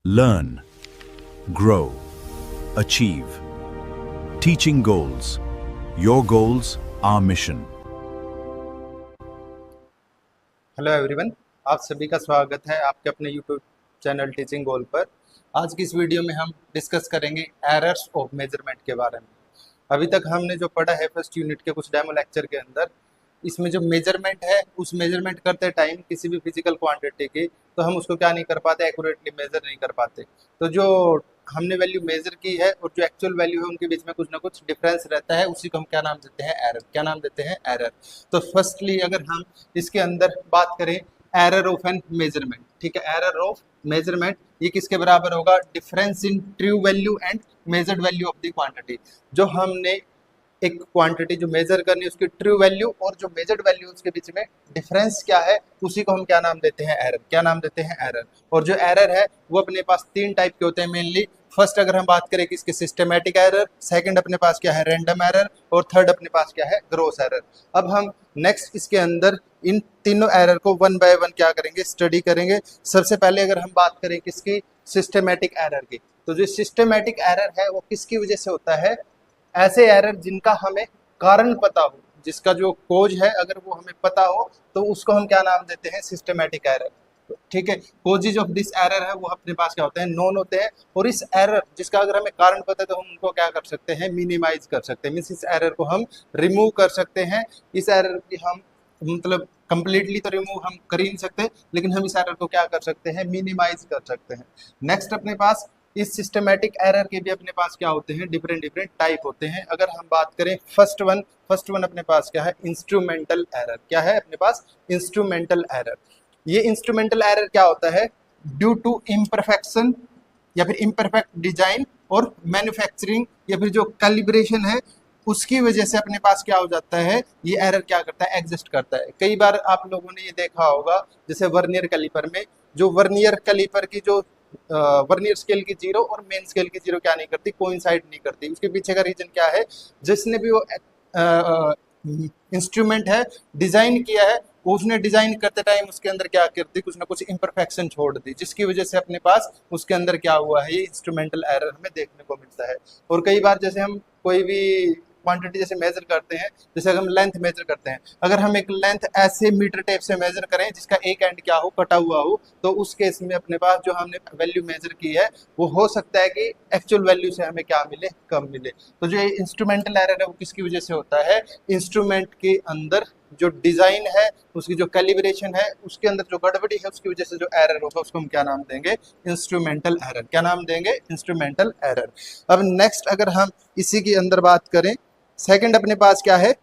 Learn, grow, achieve. Teaching goals. Your goals, our mission. Hello everyone, आप सभी का स्वागत है आपके अपने यूट्यूब चैनल टीचिंग गोल पर। आज की इस वीडियो में हम डिस्कस करेंगे एरर्स ऑफ मेजरमेंट के बारे में। अभी तक हमने जो पढ़ा है फर्स्ट यूनिट के कुछ डेमो लेक्चर के अंदर, इसमें जो मेजरमेंट है उस मेजरमेंट करते टाइम किसी भी फिजिकल क्वांटिटी की, तो हम उसको क्या नहीं कर पाते, एक्यूरेटली मेजर नहीं कर पाते। तो जो हमने वैल्यू मेजर की है और जो एक्चुअल वैल्यू है उनके बीच में कुछ ना कुछ डिफरेंस रहता है, उसी को हम क्या नाम देते हैं, एरर। क्या नाम देते हैं, एरर। तो फर्स्टली अगर हम इसके अंदर बात करें एरर ऑफ एन मेजरमेंट, ठीक है, एरर ऑफ मेजरमेंट ये किसके बराबर होगा, difference in true value and measured value of the quantity. जो हमने एक क्वांटिटी जो मेजर करनी है उसकी ट्रू वैल्यू और जो मेजर्ड वैल्यू उसके बीच में डिफरेंस क्या है, उसी को हम क्या नाम देते हैं, एरर। क्या नाम देते हैं, एरर। और जो एरर है वो अपने पास तीन टाइप के होते हैं मेनली। फर्स्ट अगर हम बात करें कि इसके सिस्टमैटिक एरर, सेकंड अपने पास क्या है, रैंडम एरर, और थर्ड अपने पास क्या है, ग्रॉस एरर। अब हम नेक्स्ट इसके अंदर इन तीनों एरर को वन बाय वन क्या करेंगे, स्टडी करेंगे। सबसे पहले अगर हम बात करें किसकी, सिस्टमैटिक एरर की, तो जो सिस्टमैटिक एरर है वो किसकी वजह से होता है, ऐसे एरर जिनका हमें कारण पता हो, जिसका जो कोज है अगर वो हमें पता हो तो उसको हम क्या नाम देते हैं, सिस्टमैटिक एरर। ठीक है, कोजेज ऑफ दिस एरर है वो अपने पास क्या होते हैं, नोन होते हैं। और इस एरर जिसका अगर हमें कारण पता है तो हम उनको क्या कर सकते हैं, मिनिमाइज कर सकते हैं, मीन्स इस एरर को हम रिमूव कर सकते हैं। इस एरर की हम मतलब कंप्लीटली तो रिमूव हम कर ही नहीं सकते, लेकिन हम इस एरर को क्या कर सकते हैं, मिनिमाइज कर सकते हैं। नेक्स्ट अपने पास इस सिस्टमैटिक एरर के भी अपने पास क्या होते हैं, डिफरेंट डिफरेंट टाइप होते हैं। अगर हम बात करें फर्स्ट वन अपने पास क्या है, इंस्ट्रूमेंटल एरर। क्या है अपने पास, इंस्ट्रूमेंटल एरर। ये इंस्ट्रूमेंटल एरर क्या होता है, ड्यू टू इम्परफेक्शन या फिर इम्परफेक्ट डिजाइन और मैन्युफैक्चरिंग या फिर जो कैलिब्रेशन है उसकी वजह से अपने पास क्या हो जाता है, ये एरर क्या करता है, एग्जिस्ट करता है। कई बार आप लोगों ने ये देखा होगा, जैसे वर्नियर कैलिपर में, जो वर्नियर कैलिपर की जो वर्नियर स्केल की जीरो और मेन स्केल की जीरो क्या नहीं करती, कोइंसाइड नहीं करती। उसके पीछे का रीजन क्या है, जिसने भी वो इंस्ट्रूमेंट है डिजाइन किया है, उसने डिजाइन करते टाइम उसके अंदर क्या कर दी, कुछ ना कुछ इम्परफेक्शन छोड़ दी, जिसकी वजह से अपने पास उसके अंदर क्या हुआ है, ये इंस्ट्रूमेंटल एरर हमें देखने को मिलता है। और कई बार जैसे हम कोई भी क्वांटिटी जैसे मेजर करते हैं, जैसे अगर हम लेंथ मेजर करते हैं, अगर हम एक लेंथ ऐसे मीटर टेप से मेजर करें जिसका एक एंड क्या हो, कटा हुआ हो, तो उस केस में अपने पास जो हमने वैल्यू मेजर की है वो हो सकता है कि एक्चुअल वैल्यू से हमें क्या मिले, कम मिले। तो जो इंस्ट्रूमेंटल एरर है वो किसकी वजह से होता है, इंस्ट्रूमेंट के अंदर जो डिजाइन है, उसकी जो कैलिब्रेशन है, उसके अंदर जो गड़बड़ी है, उसकी वजह से जो एरर होगा उसको हम क्या नाम देंगे, इंस्ट्रूमेंटल एरर। क्या नाम देंगे, इंस्ट्रूमेंटल एरर। अब नेक्स्ट अगर हम इसी के अंदर बात करें, सेकंड अपने पास क्या है,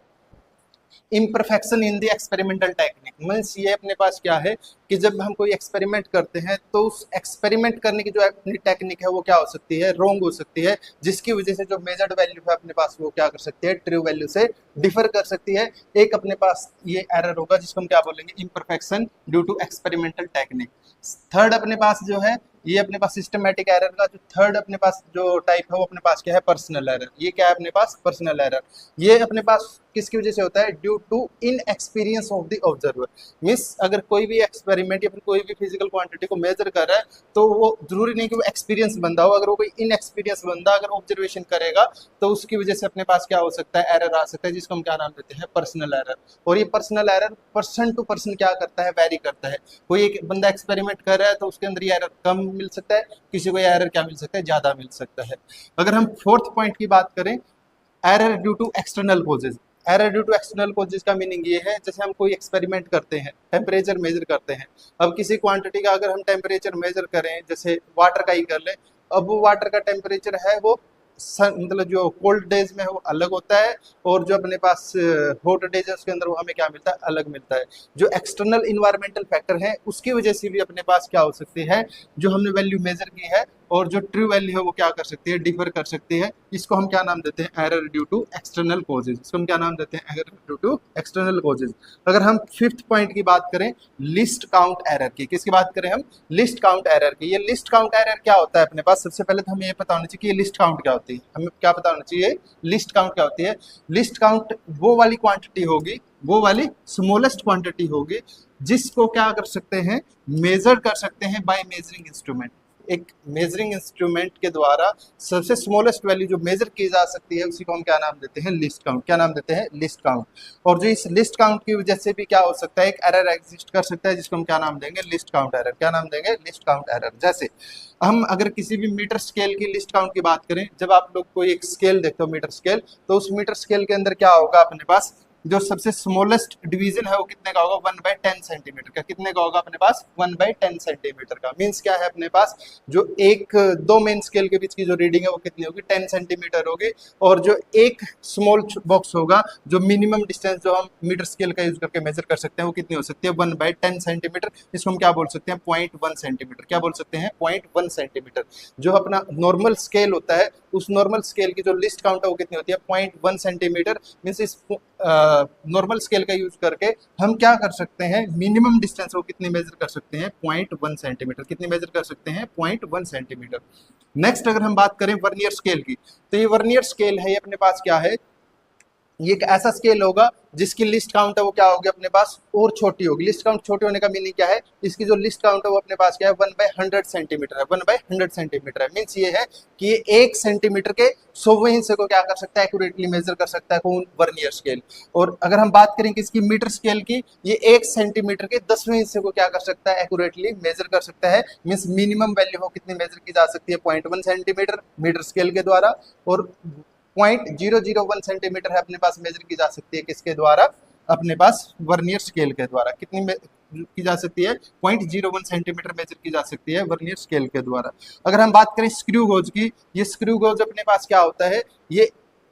imperfection in the experimental technique. Means ये अपने पास क्या है कि जब हम कोई एक्सपेरिमेंट करते हैं तो उस एक्सपेरिमेंट करने की जो अपनी टेक्निक है वो क्या हो सकती है, रॉन्ग हो सकती है, जिसकी वजह से जो मेजर्ड वैल्यू है अपने पास वो क्या कर सकती है, ट्रू वैल्यू से डिफर कर सकती है। एक अपने पास ये एरर होगा जिसको हम क्या बोलेंगे, imperfection due to experimental technique. Third अपने पास जो है, ये अपने पास सिस्टमैटिक एरर का जो थर्ड अपने पास जो टाइप है वो अपने पास क्या है, पर्सनल एरर। ये क्या है अपने पास, पर्सनल एरर। ये अपने पास किसकी वजह से होता है, due to inexperience of the observer. Means अगर कोई भी एक्सपेरिमेंट या फिर कोई भी फिजिकल क्वांटिटी को मेजर कर रहा है तो वो जरूरी नहीं कि वो एक्सपीरियंस बंदा हो, अगर वो कोई इन एक्सपीरियंस बंदा अगर ऑब्जर्वेशन करेगा तो उसकी वजह से अपने पास क्या हो सकता है, एरर आ सकता है, जिसको हम क्या नाम देते हैं, पर्सनल एरर। और ये personal error person to person क्या करता है, वेरी करता है। कोई एक बंदा एक्सपेरिमेंट कर रहा है तो उसके अंदर ये एरर कम मिल सकता है, किसी को ये एरर क्या मिल सकता है, ज्यादा मिल सकता है। अगर हम फोर्थ पॉइंट की बात करें, error due to external causes. Error due to external causes का मीनिंग ये है, जैसे हम कोई एक्सपेरिमेंट करते हैं, टेम्परेचर मेजर करते हैं। अब किसी क्वांटिटी का अगर हम टेम्परेचर मेजर करें, जैसे वाटर का ही कर ले, अब वो वाटर का टेम्परेचर है वो मतलब जो कोल्ड डेज में वो अलग होता है, और जो अपने पास हॉट डेज है उसके अंदर वो हमें क्या मिलता है, अलग मिलता है। जो एक्सटर्नल इन्वायरमेंटल फैक्टर है उसकी वजह से भी अपने पास क्या हो सकती है, जो हमने वैल्यू मेजर की है और जो ट्रू वैल्यू है वो क्या कर सकती है, डिफर कर सकती है। इसको हम क्या नाम देते हैं, error due to external causes. इसको हम क्या नाम देते हैं, error due to external causes. अगर हम फिफ्थ पॉइंट की बात करें, लिस्ट काउंट एरर की, किसकी बात करें हम, लिस्ट काउंट एरर की। ये लिस्ट काउंट एरर क्या होता है अपने पास, सबसे पहले तो हमें ये पता होना चाहिए कि ये लिस्ट काउंट क्या होती है। हमें क्या पता होना चाहिए, लिस्ट काउंट क्या होती है। लिस्ट काउंट वो वाली क्वांटिटी होगी, वो वाली स्मॉलेस्ट क्वांटिटी होगी जिसको क्या कर सकते हैं, मेजर कर सकते हैं बाय मेजरिंग इंस्ट्रूमेंट। एक मेजरिंग इंस्ट्रूमेंट के द्वारा सबसे स्मॉलेस्ट वैल्यू जो मेजर की जा सकती है उसी को हम क्या नाम देते हैं, लिस्ट काउंट। क्या नाम देते हैं, लिस्ट काउंट। और जो इस लिस्ट काउंट की वजह से भी क्या हो सकता है, एक एरर एग्जिस्ट कर सकता है जिसको हम क्या नाम देंगे, लिस्ट काउंट एरर। क्या नाम देंगे, लिस्ट काउंट एरर। जैसे हम अगर किसी भी मीटर स्केल की लिस्ट काउंट की बात करें, जब आप लोग कोई एक स्केल देखते हो मीटर स्केल, तो उस मीटर स्केल के अंदर क्या होगा अपने पास, जो सबसे स्मॉलेस्ट डिवीजन है वो कितने का होगा, 1/10 सेंटीमीटर का। कितने का होगा अपने पास, 1/10 सेंटीमीटर का। मीन्स क्या है अपने पास, जो एक दो मेन स्केल के बीच की जो रीडिंग है वो कितनी होगी, 10 सेंटीमीटर होगी। और जो एक स्मॉल बॉक्स होगा, जो मिनिमम डिस्टेंस जो हम मीटर स्केल का यूज करके मेजर कर सकते हैं वो कितनी हो सकती है, 1/10 सेंटीमीटर। इसको हम क्या बोल सकते हैं, 0.1 सेंटीमीटर। क्या बोल सकते हैं, 0.1 सेंटीमीटर। जो अपना नॉर्मल स्केल होता है, उस नॉर्मल स्केल की जो लिस्ट काउंट है वो कितनी होती है, 0.1 सेंटीमीटर। मीन्स इस नॉर्मल स्केल का यूज करके हम क्या कर सकते हैं, मिनिमम डिस्टेंस वो कितनी मेजर कर सकते हैं, 0.1 सेंटीमीटर। कितनी मेजर कर सकते हैं, 0.1 सेंटीमीटर। नेक्स्ट अगर हम बात करें वर्नियर स्केल की, तो ये वर्नियर स्केल है, ये अपने पास क्या है, ये एक ऐसा स्केल होगा जिसकी लिस्ट काउंट है वो क्या होगी अपने पास, और छोटी होगी। लिस्ट काउंट छोटी होने का मीनिंग क्या है, इसकी जो लिस्ट काउंट है वो अपने पास क्या है, 1/100 सेंटीमीटर है। 1/100 सेंटीमीटर है। मीन्स ये है कि ये 1 सेंटीमीटर के 100वें हिस्से को क्या कर सकता है, एक्यूरेटली मेजर कर सकता है कौन, वर्नियर स्केल। और अगर हम बात करें कि इसकी मीटर स्केल की, ये 1 सेंटीमीटर के 10वें हिस्से को क्या कर सकता है, एक्यूरेटली मेजर कर सकता है। मीन्स मिनिमम वैल्यू हो कितनी मेजर की जा सकती है, 0.1 सेंटीमीटर मीटर स्केल के द्वारा। और 0.001 सेंटीमीटर है अपने पास मेजर की जा सकती है किसके द्वारा, अपने पास वर्नियर स्केल के द्वारा। कितनी की जा सकती है, 0.01 सेंटीमीटर मेजर की जा सकती है वर्नियर स्केल के द्वारा। अगर हम बात करें स्क्रू गोज की, ये स्क्रू गोज अपने पास क्या होता है, ये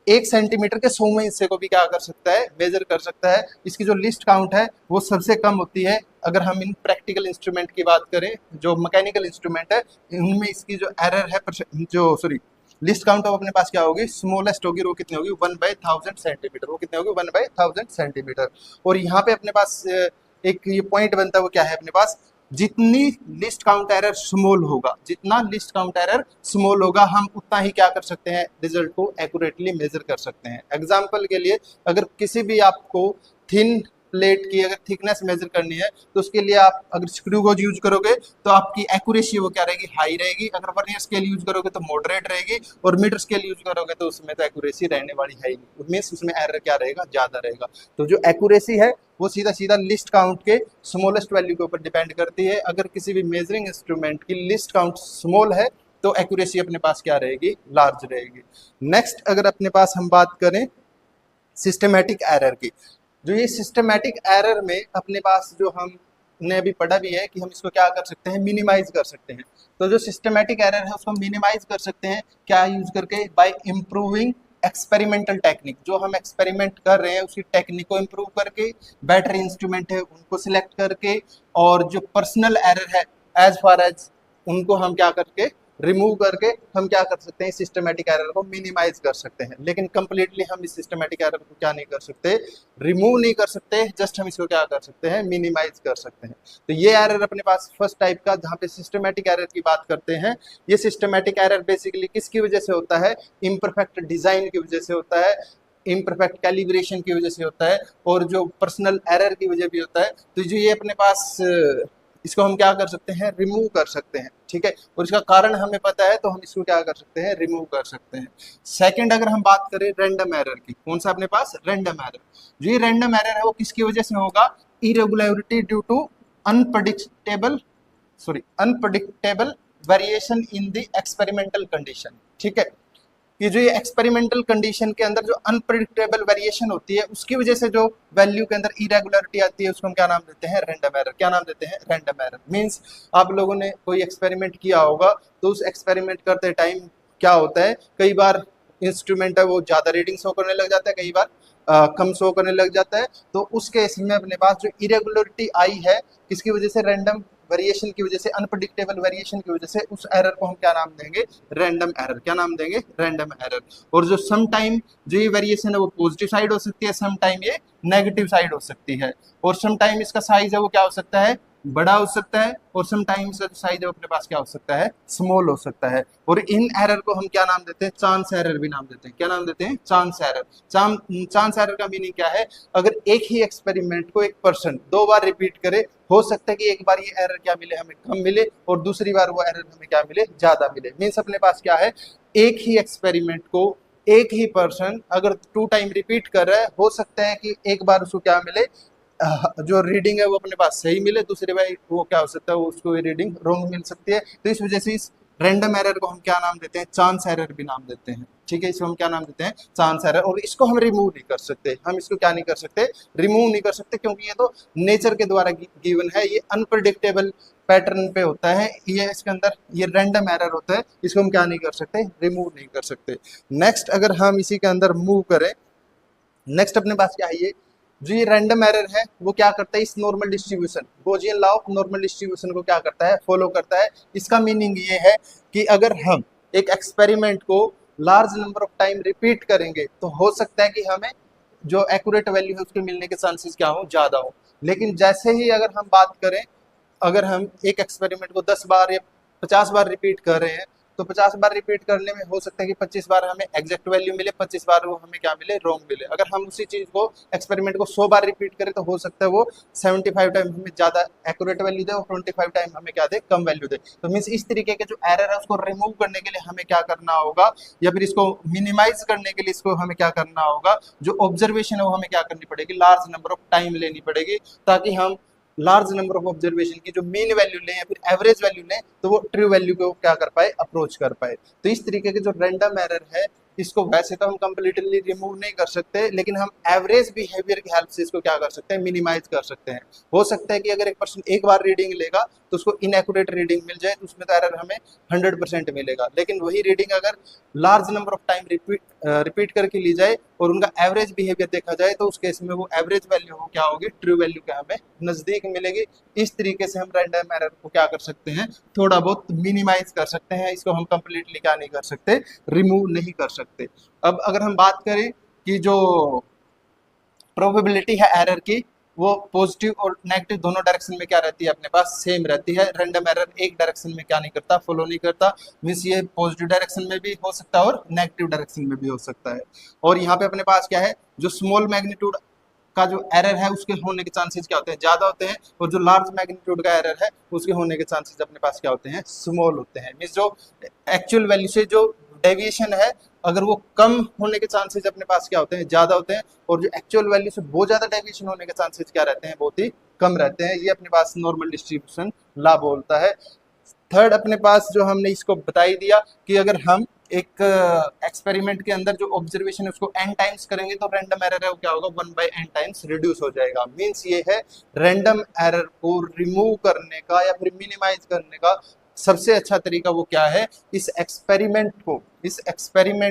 1 सेंटीमीटर के 100वें हिस्से को भी क्या कर सकता है, मेजर कर सकता है। इसकी जो लिस्ट काउंट है वो सबसे कम होती है अगर हम इन प्रैक्टिकल इंस्ट्रूमेंट की बात करें। जो मैकेनिकल इंस्ट्रूमेंट है उनमें इसकी जो एरर है, जो सॉरी लिस्ट काउंट ऑफ अपने पास क्या होगी, स्मॉलेस्ट होगी, वो कितनी होगी, 1/1000 सेंटीमीटर। वो कितनी होगी, 1/1000 सेंटीमीटर। और यहाँ पे अपने पास एक ये पॉइंट बनता है, वो क्या है अपने पास, जितनी लिस्ट काउंट एरर स्मॉल होगा, जितना लिस्ट काउंट एरर स्मॉल होगा, हम उतना ही क्या कर सकते हैं, रिजल्ट को एक्यूरेटली मेजर कर सकते हैं। एग्जाम्पल के लिए, अगर किसी भी आपको थिन प्लेट की अगर थिकनेस मेजर करनी है, तो उसके लिए आप अगर स्क्रू गोज यूज करोगे तो आपकी एक्यूरेसी वो क्या रहेगी, हाई रहेगी। अगर वर्नियर स्केल यूज करोगे तो मॉडरेट रहेगी, और मीटर स्केल यूज करोगे तो उसमें तो एक्यूरेसी रहने वाली है ही नहीं, मीन्स उसमें एरर क्या रहेगा, ज्यादा रहेगा। तो जो एक्यूरेसी है वो सीधा सीधा लिस्ट काउंट के स्मॉलेस्ट वैल्यू के ऊपर डिपेंड करती है। अगर किसी भी मेजरिंग इंस्ट्रूमेंट की लिस्ट काउंट स्मॉल है तो एक्यूरेसी अपने पास क्या रहेगी, लार्ज रहेगी। नेक्स्ट अगर अपने पास हम बात करें सिस्टमेटिक एरर की, जो ये सिस्टमेटिक एरर में अपने पास जो हमने अभी पढ़ा भी है कि हम इसको क्या कर सकते हैं, मिनिमाइज कर सकते हैं। तो जो सिस्टमेटिक एरर है उसको मिनिमाइज कर सकते हैं क्या यूज करके, बाय इम्प्रूविंग एक्सपेरिमेंटल टेक्निक। जो हम एक्सपेरिमेंट कर रहे हैं उसकी टेक्निक को इम्प्रूव करके, बेटर इंस्ट्रूमेंट है उनको सिलेक्ट करके, और जो पर्सनल एरर है एज फार एज उनको हम क्या करके रिमूव करके हम क्या कर सकते हैं, सिस्टमेटिक एरर को मिनिमाइज कर सकते हैं। लेकिन कंप्लीटली हम इस सिस्टमेटिक एरर को क्या नहीं कर सकते, रिमूव नहीं कर सकते, जस्ट हम इसको क्या कर सकते हैं, मिनिमाइज कर सकते हैं। तो ये एरर अपने पास फर्स्ट टाइप का, जहाँ पे सिस्टमेटिक एरर की बात करते हैं। ये सिस्टमेटिक एरर बेसिकली किसकी वजह से होता है, इम्परफेक्ट डिजाइन की वजह से होता है, इम्परफेक्ट कैलिब्रेशन की वजह से होता है, और जो पर्सनल एरर की वजह भी होता है। तो जो ये अपने पास इसको हम क्या कर सकते हैं, रिमूव कर सकते हैं, ठीक है। और इसका कारण हमें पता है तो हम इसको क्या कर सकते हैं, रिमूव कर सकते हैं। सेकंड अगर हम बात करें रैंडम एरर की, कौन सा अपने पास, रैंडम एरर। जो ये रैंडम एरर है वो किसकी वजह से होगा, irregularity due to unpredictable variation in the experimental condition, ठीक है। कि जो ये एक्सपेरिमेंटल कंडीशन के अंदर जो अनप्रेडिक्टेबल वेरिएशन होती है उसकी वजह से जो वैल्यू के अंदर इरेगुलरिटी आती है उसको हम क्या नाम देते हैं, रैंडम एरर। क्या नाम देते हैं, रैंडम एरर। मींस आप लोगों ने कोई एक्सपेरिमेंट किया होगा, तो उस एक्सपेरिमेंट करते टाइम क्या होता है, कई बार इंस्ट्रूमेंट है वो ज्यादा रीडिंग शो करने लग जाता है, कई बार कम शो करने लग जाता है। तो उस केस में अपने पास जो इरेगुलरिटी आई है किसकी वजह से, रैंडम वेरिएशन की वजह से, अनप्रेडिक्टेबल वेरिएशन की वजह से, उस एरर को हम क्या नाम देंगे, रैंडम एरर। क्या नाम देंगे, रैंडम एरर। और जो सम टाइम जो ये वेरिएशन है वो पॉजिटिव साइड हो सकती है, सम टाइम ये नेगेटिव साइड हो सकती है, और सम टाइम इसका साइज है वो क्या हो सकता है, बड़ा हो सकता है, और सम टाइम इसका साइज है अपने पास क्या हो सकता है, स्मॉल हो सकता है। और इन एरर को हम क्या नाम देते हैं, चांस एरर भी नाम देते हैं। क्या नाम देते हैं, चांस एरर। चांस एरर का मीनिंग क्या है, अगर एक ही एक्सपेरिमेंट को एक पर्सन 2 बार रिपीट करे हो सकता है कि एक बार ये एरर क्या मिले हमें कम मिले और दूसरी बार वो एरर हमें क्या मिले ज्यादा मिले। मीन्स अपने पास क्या है, एक ही एक्सपेरिमेंट को एक ही पर्सन अगर 2 टाइम रिपीट कर रहा है, हो सकता है कि एक बार उसको क्या मिले, जो रीडिंग है वो अपने पास सही मिले, दूसरी बार वो क्या हो सकता है, उसको रीडिंग रॉन्ग मिल सकती है। तो इस वजह से इस रैंडम एरर को हम क्या नाम देते हैं, चांस एरर भी नाम देते हैं। ठीक है, इसको हम क्या नाम देते हैं, चांस एरर। और इसको हम रिमूव नहीं कर सकते, हम इसको क्या नहीं कर सकते, रिमूव नहीं कर सकते, क्योंकि ये तो नेचर के द्वारा गिवन है, ये अनप्रडिक्टेबल पैटर्न पे होता है, ये इसके अंदर ये रैंडम एरर होता है, इसको हम क्या नहीं कर सकते, रिमूव नहीं कर सकते। नेक्स्ट अगर हम इसी के अंदर मूव करें, नेक्स्ट अपने पास क्या है, ये जो ये रैंडम एरर है वो क्या करता है, इस normal distribution, Gaussian law of normal distribution को क्या करता है, फॉलो करता है। इसका मीनिंग ये है कि अगर हम एक एक्सपेरिमेंट को large number of time repeat करेंगे तो हो सकता है कि हमें जो एक्यूरेट वैल्यू है उसके मिलने के चांसेस क्या हो, ज्यादा हो। लेकिन जैसे ही अगर हम बात करें, अगर हम एक एक्सपेरिमेंट को 10 बार या 50 बार रिपीट कर रहे हैं, तो 50 बार रिपीट करने में हो सकता है कि 25 बार हमें एग्जैक्ट वैल्यू मिले, 25 बार वो हमें क्या मिले, रॉन्ग मिले। अगर हम उसी चीज को एक्सपेरिमेंट को 100 बार रिपीट करें तो हो सकता है वो 75 टाइम हमें ज्यादा एक्यूरेट वैल्यू दे और 25 टाइम हमें क्या दे, कम वैल्यू दे। तो मीन्स इस तरीके के जो एरर है उसको रिमूव करने के लिए हमें क्या करना होगा, या फिर इसको मिनिमाइज करने के लिए इसको हमें क्या करना होगा, जो ऑब्जर्वेशन है वो हमें क्या करनी पड़ेगी, लार्ज नंबर ऑफ टाइम लेनी पड़ेगी, ताकि हम लार्ज नंबर ऑफ ऑब्जर्वेशन की जो मीन वैल्यू लें या फिर एवरेज वैल्यू लें तो वो ट्रू वैल्यू को क्या कर पाए, अप्रोच कर पाए। तो इस तरीके के जो रैंडम एरर है इसको वैसे तो हम कंप्लीटली रिमूव नहीं कर सकते, लेकिन हम एवरेज बिहेवियर की हेल्प से इसको क्या कर सकते हैं, मिनिमाइज कर सकते हैं। हो सकता है कि अगर एक पर्सन एक बार रीडिंग लेगा तो उसको इनएक्यूरेट रीडिंग मिल जाए, तो उसमें तो एरर हमें 100% मिलेगा। लेकिन वही रीडिंग अगर large number of time repeat करके ली जाए और उनका एवरेज बिहेवियर देखा जाए तो उस केस में वो एवरेज वैल्यू हो क्या होगी, ट्रू वैल्यू क्या हमें नजदीक मिलेगी। इस तरीके से हम रैंडम एरर को क्या कर सकते हैं, थोड़ा बहुत मिनिमाइज कर सकते हैं, इसको हम कंप्लीटली क्या नहीं कर सकते, रिमूव नहीं कर सकते। अब अगर हम बात करें कि जो प्रोबेबिलिटी है एरर की, वो पॉजिटिव और नेगेटिव दोनों डायरेक्शन में क्या रहती है, अपने पास सेम रहती है। रैंडम एरर एक डायरेक्शन में क्या नहीं करता, फॉलो नहीं करता। मीन्स ये पॉजिटिव डायरेक्शन में भी हो सकता है और नेगेटिव डायरेक्शन में भी हो सकता है। और यहाँ पे अपने पास क्या है, जो स्मॉल मैग्नीट्यूड का जो एरर है उसके होने के चांसेस क्या होते हैं, ज्यादा होते हैं, और जो लार्ज मैग्नीट्यूड का एरर है उसके होने के चांसेस अपने पास क्या होते हैं, स्मॉल होते हैं। मीन्स जो एक्चुअल वैल्यू से जो डेविएशन है अगर वो कम होने के चांसेस अपने पास क्या होते हैं, ज्यादा होते हैं, और जो एक्चुअल वैल्यू से बहुत ज्यादा डेविएशन होने के चांसेस क्या रहते हैं, बहुत ही कम रहते हैं। ये अपने पास नॉर्मल डिस्ट्रीब्यूशन लॉ बोलता है। थर्ड अपने पास जो हमने इसको बता ही दिया कि अगर हम एक एक्सपेरिमेंट के अंदर जो ऑब्जर्वेशन है उसको n टाइम्स करेंगे तो रैंडम एरर है वो क्या होगा, 1/n टाइम्स रिड्यूस हो जाएगा। मींस ये है रैंडम एरर को रिमूव करने का या फिर मिनिमाइज करने का सबसे अच्छा तरीका वो क्या है, इस एक्सपेरिमेंट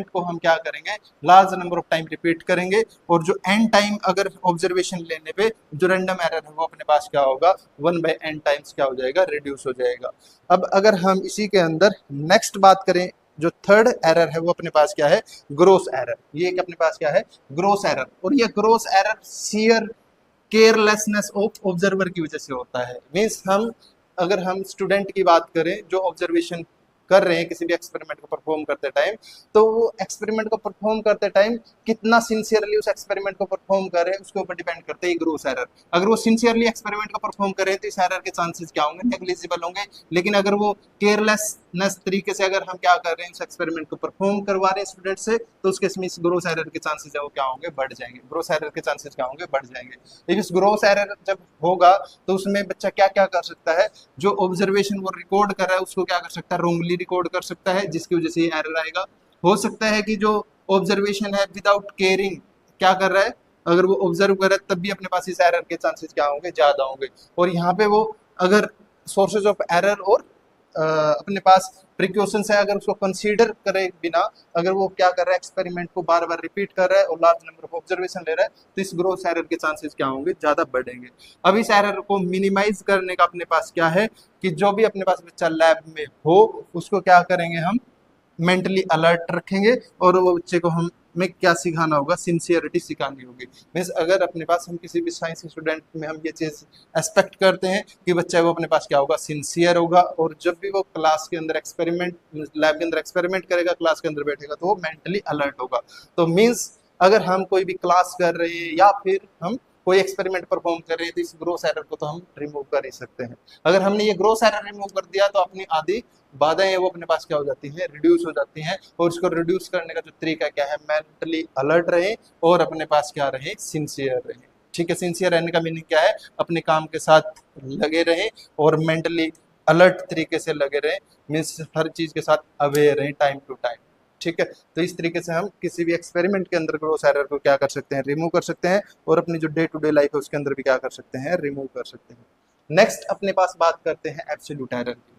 को हम क्या करेंगे, large number of time repeat करेंगे, और जो n टाइम अगर ऑब्जर्वेशन लेने पे जो रैंडम एरर है वो अपने पास क्या होगा, 1/n टाइम्स क्या हो जाएगा, रिड्यूस हो जाएगा। अब अगर हम इसी के अंदर नेक्स्ट बात करें, जो थर्ड एरर है वो अपने पास क्या है, ग्रोस एरर। ये एक अपने पास क्या है, ग्रोस एरर। और ये gross error share carelessness of observer की वजह से होता है। मीन्स अगर हम स्टूडेंट की बात करें जो ऑब्जर्वेशन कर रहे हैं किसी भी एक्सपेरिमेंट को परफॉर्म करते टाइम, तो वो एक्सपेरिमेंट को परफॉर्म करते टाइम कितना सिंसियरली उस एक्सपेरिमेंट को परफॉर्म कर रहे हैं उसके ऊपर डिपेंड करते हैं ग्रोस एरर। अगर वो सिंसियरली एक्सपेरिमेंट को परफॉर्म कर रहे हैं तो इस एरर के चांसेस क्या होंगे, नेग्लिजिबल होंगे। लेकिन अगर वो केयरलेसनेस तरीके से अगर हम क्या कर रहे हैं, इस एक्सपेरिमेंट को परफॉर्म करवा रहे हैं स्टूडेंट से, तो उसके इसमें इस ग्रोस एरर के चांसेस है वो क्या होंगे, बढ़ जाएंगे। ग्रोस एरर के चांसेस क्या होंगे, बढ़ जाएंगे। लेकिन इस ग्रोस एरर जब होगा तो उसमें बच्चा क्या क्या कर सकता है, जो ऑब्जर्वेशन वो रिकॉर्ड कर रहा है उसको क्या कर सकता है, रॉन्गली रिकॉर्ड कर सकता है, जिसकी वजह से ये एरर आएगा। हो सकता है कि जो ऑब्जर्वेशन है विदाउट केयरिंग क्या कर रहा है, अगर वो ऑब्जर्व कर रहा है तब भी अपने पास इस एरर के चांसेस क्या होंगे, ज्यादा होंगे। और यहाँ पे वो अगर सोर्सेज ऑफ एरर और अपने पास प्रिकॉशंस है अगर उसको कंसीडर करे बिना, अगर वो क्या कर रहा है, एक्सपेरिमेंट को बार बार रिपीट कर रहा है और लार्ज नंबर ऑफ ऑब्जर्वेशन ले रहा है, तो इस ग्रोस एरर के चांसेस क्या होंगे, ज्यादा बढ़ेंगे। अब इस एरर को मिनिमाइज करने का अपने पास क्या है कि जो भी अपने पास बच्चा लैब में हो उसको क्या करेंगे, हम मेंटली अलर्ट रखेंगे, और वो बच्चे को हमें क्या सिखाना होगा, सिंसियरिटी सिखानी होगी। मीन्स अगर अपने पास हम किसी भी साइंस स्टूडेंट में हम ये चीज एक्सपेक्ट करते हैं कि बच्चा वो अपने पास क्या होगा, सिंसियर होगा, और जब भी वो क्लास के अंदर एक्सपेरिमेंट, लैब के अंदर एक्सपेरिमेंट करेगा, क्लास के अंदर बैठेगा, तो वो मेंटली अलर्ट होगा। तो मीन्स अगर हम कोई भी क्लास कर रहे हैं या फिर हम कोई एक्सपेरिमेंट परफॉर्म कर रहे हैं तो इस ग्रोस एरर को तो हम रिमूव कर ही सकते हैं। अगर हमने ये ग्रोस एरर रिमूव कर दिया तो अपनी आधी बाधाएं वो अपने पास क्या हो जाती हैं, रिड्यूस हो जाती हैं। और इसको रिड्यूस करने का जो तरीका क्या है, मेंटली अलर्ट रहे और अपने पास क्या रहे, सिंसियर रहे। ठीक है, सिंसियर रहने का मीनिंग क्या है, अपने काम के साथ लगे रहे और मेंटली अलर्ट तरीके से लगे रहे, मीन्स हर चीज के साथ अवेयर रहे टाइम टू टाइम। ठीक है, तो इस तरीके से हम किसी भी एक्सपेरिमेंट के अंदर ग्रोस एरर को क्या कर सकते हैं, रिमूव कर सकते हैं और अपनी जो डे टू डे लाइफ है उसके अंदर भी क्या कर सकते हैं, रिमूव कर सकते हैं। नेक्स्ट अपने पास बात करते हैं एब्सोल्यूट एरर की।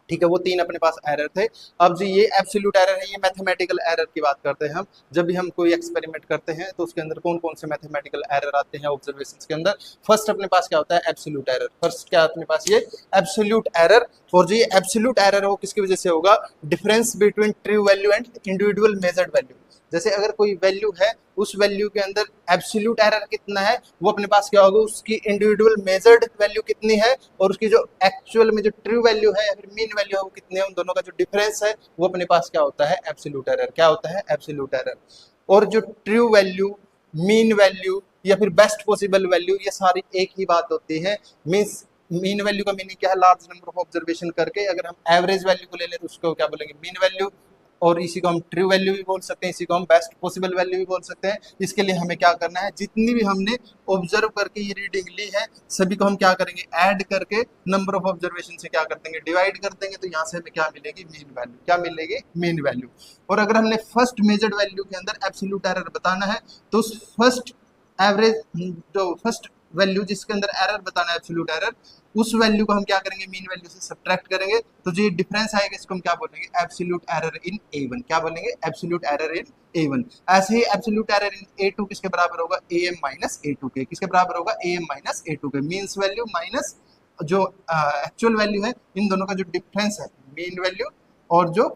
ठीक है, वो तीन अपने पास एरर थे। अब जो ये एब्सोल्यूट एरर है, ये मैथमेटिकल एरर की बात करते हैं हम। जब भी हम कोई एक्सपेरिमेंट करते हैं तो उसके अंदर कौन कौन से मैथमेटिकल एरर आते हैं ऑब्जर्वेशंस के अंदर। फर्स्ट अपने पास क्या होता है, एब्सोल्यूट एरर। फर्स्ट क्या अपने पास, ये एब्सोल्यूट एरर। और जो ये एब्सोल्यूट एरर हो किसकी वजह से होगा, difference between true value and individual measured value. जैसे अगर कोई वैल्यू है, उस वैल्यू के अंदर एब्सोल्यूट एरर कितना है, वो अपने पास क्या होगा, उसकी इंडिविजुअल मेजर्ड वैल्यू कितनी है और उसकी जो एक्चुअल में जो ट्रू वैल्यू है या फिर मीन वैल्यू है वो कितनी है, उन दोनों का जो डिफरेंस है वो अपने पास क्या होता है, एब्सोल्यूट एरर। क्या होता है, एब्सोल्यूट एरर। और जो ट्रू वैल्यू, मीन वैल्यू या फिर बेस्ट पॉसिबल वैल्यू, ये सारी एक ही बात होती है। मीन्स मीन वैल्यू का मीनिंग क्या है, लार्ज नंबर ऑफ ऑब्जर्वेशन करके अगर हम एवरेज वैल्यू को ले लें तो उसको क्या बोलेंगे, मीन वैल्यू। और इसी को हम ट्रू वैल्यू भी बोल सकते हैं, इसी को हम बेस्ट पॉसिबल वैल्यू भी बोल सकते हैं। इसके लिए हमें क्या करना है, जितनी भी हमने ऑब्जर्व करके ये रीडिंग ली है सभी को हम क्या करेंगे, ऐड करके नंबर ऑफ ऑब्जर्वेशन से क्या कर देंगे, डिवाइड कर देंगे। तो यहाँ से हमें क्या मिलेगी, मीन वैल्यू। क्या मिलेगी, मीन वैल्यू। और अगर हमने फर्स्ट मेजर्ड वैल्यू के अंदर एब्सोल्यूट एरर बताना है तो उस फर्स्ट एवरेज, जो फर्स्ट वैल्यू जिसके अंदर एरर बताना है, एब्सोल्यूट एरर, उस वैल्यू को हम क्या करेंगे, मीन वैल्यू से सब्ट्रैक्ट करेंगे। तो जो ये डिफरेंस आएगा इसको हम क्या बोलेंगे, एब्सोल्यूट एरर इन A1। क्या बोलेंगे, एब्सोल्यूट एरर इन A1। ऐसे ही एब्सोल्यूट एरर इन A2 किसके बराबर होगा, AM माइनस A2 के। किसके बराबर होगा, AM माइनस A2 के। मीन्स वैल्यू माइनस जो एक्चुअल वैल्यू है, इन दोनों का जो डिफरेंस है, मीन वैल्यू और जो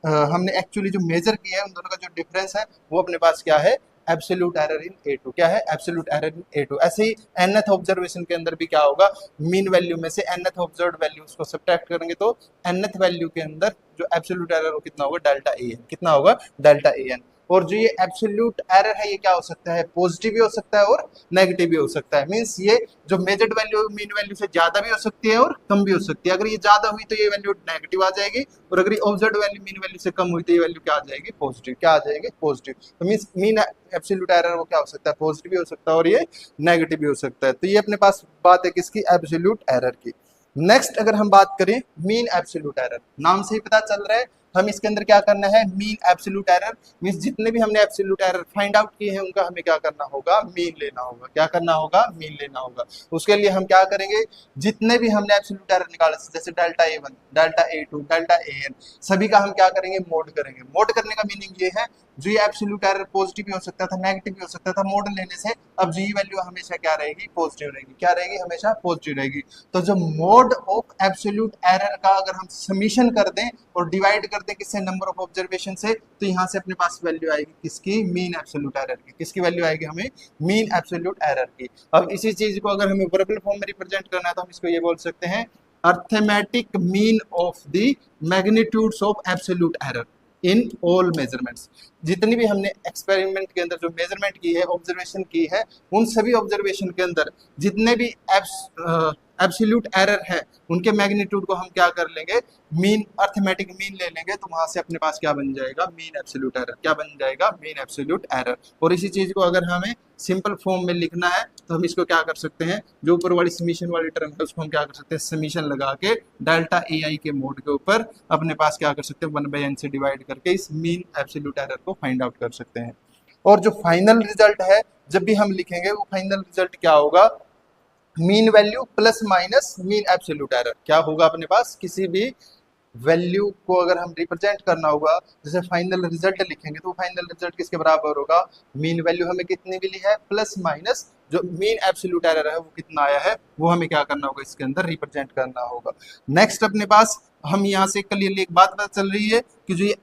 हमने एक्चुअली जो मेजर किया है, उन दोनों का जो डिफरेंस है वो अपने पास क्या है, एब्सोल्यूट एरर इन A2। क्या है, एब्सोल्यूट एरर इन A2। ऐसे ही nth ऑब्जर्वेशन के अंदर भी क्या होगा, मीन वैल्यू में से nth ऑब्जर्व्ड वैल्यू उसको सब्ट्रैक्ट करेंगे तो nth वैल्यू के अंदर जो एब्सोल्यूट एरर वो कितना होगा, डेल्टा AN। कितना होगा, डेल्टा AN। और जो ये एब्सोल्यूट एरर है ये क्या हो सकता है, पॉजिटिव भी हो सकता है और नेगेटिव भी हो सकता है। मींस ये जो मेजर्ड वैल्यू मीन वैल्यू से ज्यादा भी हो सकती है और कम भी हो सकती है। अगर ये ज्यादा हुई तो ये वैल्यू नेगेटिव आ जाएगी और अगर ये ऑब्जर्व्ड वैल्यू मीन वैल्यू से कम हुई तो ये वैल्यू क्या आ जाएगी, पॉजिटिव। क्या आ जाएगी, पॉजिटिव। तो मींस मीन एब्सोल्यूट एरर वो क्या हो सकता है, पॉजिटिव भी हो सकता है और ये नेगेटिव भी हो सकता है। तो ये अपने पास बात है किसकी, एब्सोल्यूट एरर की। नेक्स्ट अगर हम बात करें मीन एब्सोल्यूट एरर, नाम से ही पता चल रहा है हम इसके अंदर क्या करना है, मीन एब्सोल्यूट एरर। मींस जितने भी हमने एब्सोल्यूट एरर फाइंड आउट किए हैं उनका हमें क्या करना होगा, मीन लेना होगा। क्या करना होगा, मीन लेना होगा। उसके लिए हम क्या करेंगे, जितने भी हमने एब्सोल्यूट एरर निकाले जैसे delta A1, delta A2, delta AN, सभी का हम क्या करेंगे, मोड करेंगे। मोड करने का मीनिंग ये है, जो ये एब्सोल्यूट एरर पॉजिटिव भी हो सकता था, नेगेटिव भी हो सकता था, मोड लेने से अब जी वैल्यू हमेशा क्या रहेगी, पॉजिटिव रहेगी। क्या रहेगी, हमेशा पॉजिटिव रहेगी। तो जो मोड ऑफ एब्सोल्यूट एरर का अगर हम समीशन कर दें और डिवाइड कर दें किससे, नंबर ऑफ ऑब्जर्वेशन से, तो यहाँ से अपने पास वैल्यू आएगी किसकी, मीन एब्सोल्यूट एरर की। किसकी वैल्यू आएगी, हमें मीन एब्सोल्यूट एरर की। अब इसी चीज को अगर हमें वर्बल फॉर्म में रिप्रेजेंट करना है तो हम इसको ये बोल सकते हैं, arithmetic mean of the magnitudes of absolute error in all measurements. जितनी भी हमने एक्सपेरिमेंट के अंदर जो मेजरमेंट की है, ऑब्जर्वेशन की है, उन सभी ऑब्जर्वेशन के अंदर जितने भी एब्सोल्यूट एरर है उनके मैग्नीट्यूड को हम क्या कर लेंगे, मीन, अर्थमेटिक मीन ले लेंगे। तो वहां से अपने पास क्या बन जाएगा, मीन एब्सोल्यूट एरर। क्या बन जाएगा, मीन एब्सोल्यूट एरर। और इसी चीज को अगर हमें सिंपल फॉर्म में लिखना है तो हम इसको क्या कर सकते हैं, जो ऊपर वाली समीशन वाली टर्म है उसको हम क्या कर सकते हैं, समीशन लगा के डेल्टा AI के मोड के ऊपर अपने पास क्या कर सकते हैं, 1/n से डिवाइड करके इस मीन एब्सोल्यूट एरर को फाइंड आउट कर सकते हैं। और जो फाइनल रिजल्ट है जब भी हम लिखेंगे वो फाइनल रिजल्ट क्या होगा, mean value plus minus mean absolute error. क्या होगा अपने पास, किसी भी वैल्यू को अगर हम रिप्रेजेंट करना होगा, जैसे फाइनल रिजल्ट लिखेंगे तो फाइनल रिजल्ट किसके बराबर होगा, मीन वैल्यू हमें कितनी मिली है प्लस माइनस जो मीन एब्सोल्यूट एरर है वो कितना आया है, वो हमें क्या करना होगा, इसके अंदर रिप्रेजेंट करना होगा। नेक्स्ट अपने पास हम यहाँ से क्लियरली एक बात पता चल रही है कि जो ये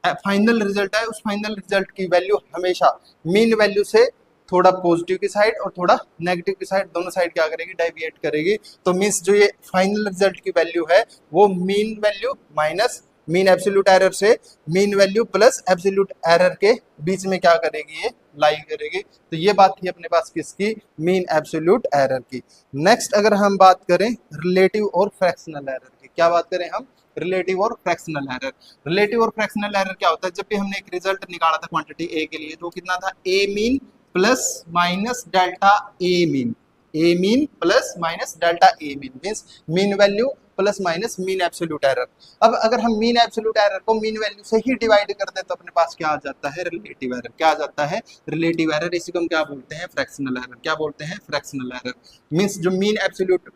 फाइनल रिजल्ट है उस फाइनल रिजल्ट की वैल्यू हमेशा मीन वैल्यू से थोड़ा पॉजिटिव की साइड और थोड़ा नेगेटिव की साइड, दोनों साइड क्या करेगी, डेविएट करेगी। तो मींस जो ये फाइनल रिजल्ट की वैल्यू है वो mean value minus mean absolute error से mean value plus absolute error के बीच में क्या करेगी, ये लाई करेगी। तो ये बात थी अपने पास किसकी, मीन एब्सोल्यूट एरर की। नेक्स्ट अगर हम बात करें रिलेटिव और फ्रैक्शनल एरर की, क्या बात करें हम, रिलेटिव और फ्रैक्शनल एरर। रिलेटिव और फ्रैक्शनल एरर क्या होता है, जब भी हमने एक रिजल्ट निकाला था क्वांटिटी ए के लिए, तो कितना था, A mean plus minus delta A mean, A mean plus minus delta A mean means mean value plus minus mean absolute error. अब अगर हम मीन एब्सोल्यूट एरर को मीन वैल्यू से ही डिवाइड कर दें तो अपने पास क्या आ जाता है, रिलेटिव एरर। क्या आ जाता है, रिलेटिव एरर। इसी को हम क्या बोलते हैं, फ्रैक्शनल एरर। क्या बोलते हैं, फ्रैक्शनल एरर। मीन्स जो मीन एब्सोल्यूट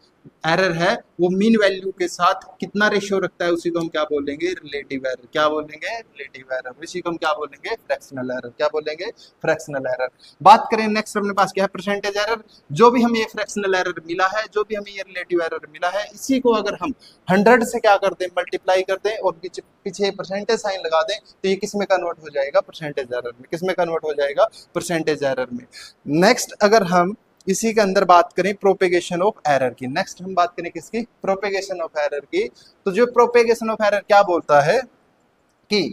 एरर है वो मीन वैल्यू के साथ कितना रेशियो रखता है, उसी को हम क्या बोलेंगे, रिलेटिव एरर। क्या बोलेंगे, रिलेटिव एरर। इसी को हम क्या बोलेंगे, फ्रैक्शनल एरर। क्या बोलेंगे, फ्रैक्शनल एरर। बात करें नेक्स्ट अपने पास क्या है, परसेंटेज एरर। जो भी हमें ये फ्रैक्शनल एरर मिला है, जो भी हमें ये रिलेटिव एरर मिला है, इसी को अगर हम 100 से क्या कर दें, मल्टीप्लाई कर दें और पीछे परसेंटेज साइन लगा दें, तो ये किस में कन्वर्ट हो जाएगा, परसेंटेज एरर में। किस में कन्वर्ट हो जाएगा, परसेंटेज एरर में। नेक्स्ट अगर हम इसी के अंदर बात करें प्रोपेगेशन ऑफ एरर की, नेक्स्ट हम बात करें किसकी, प्रोपेगेशन ऑफ एरर की। तो जो प्रोपेगेशन ऑफ एरर क्या बोलता है कि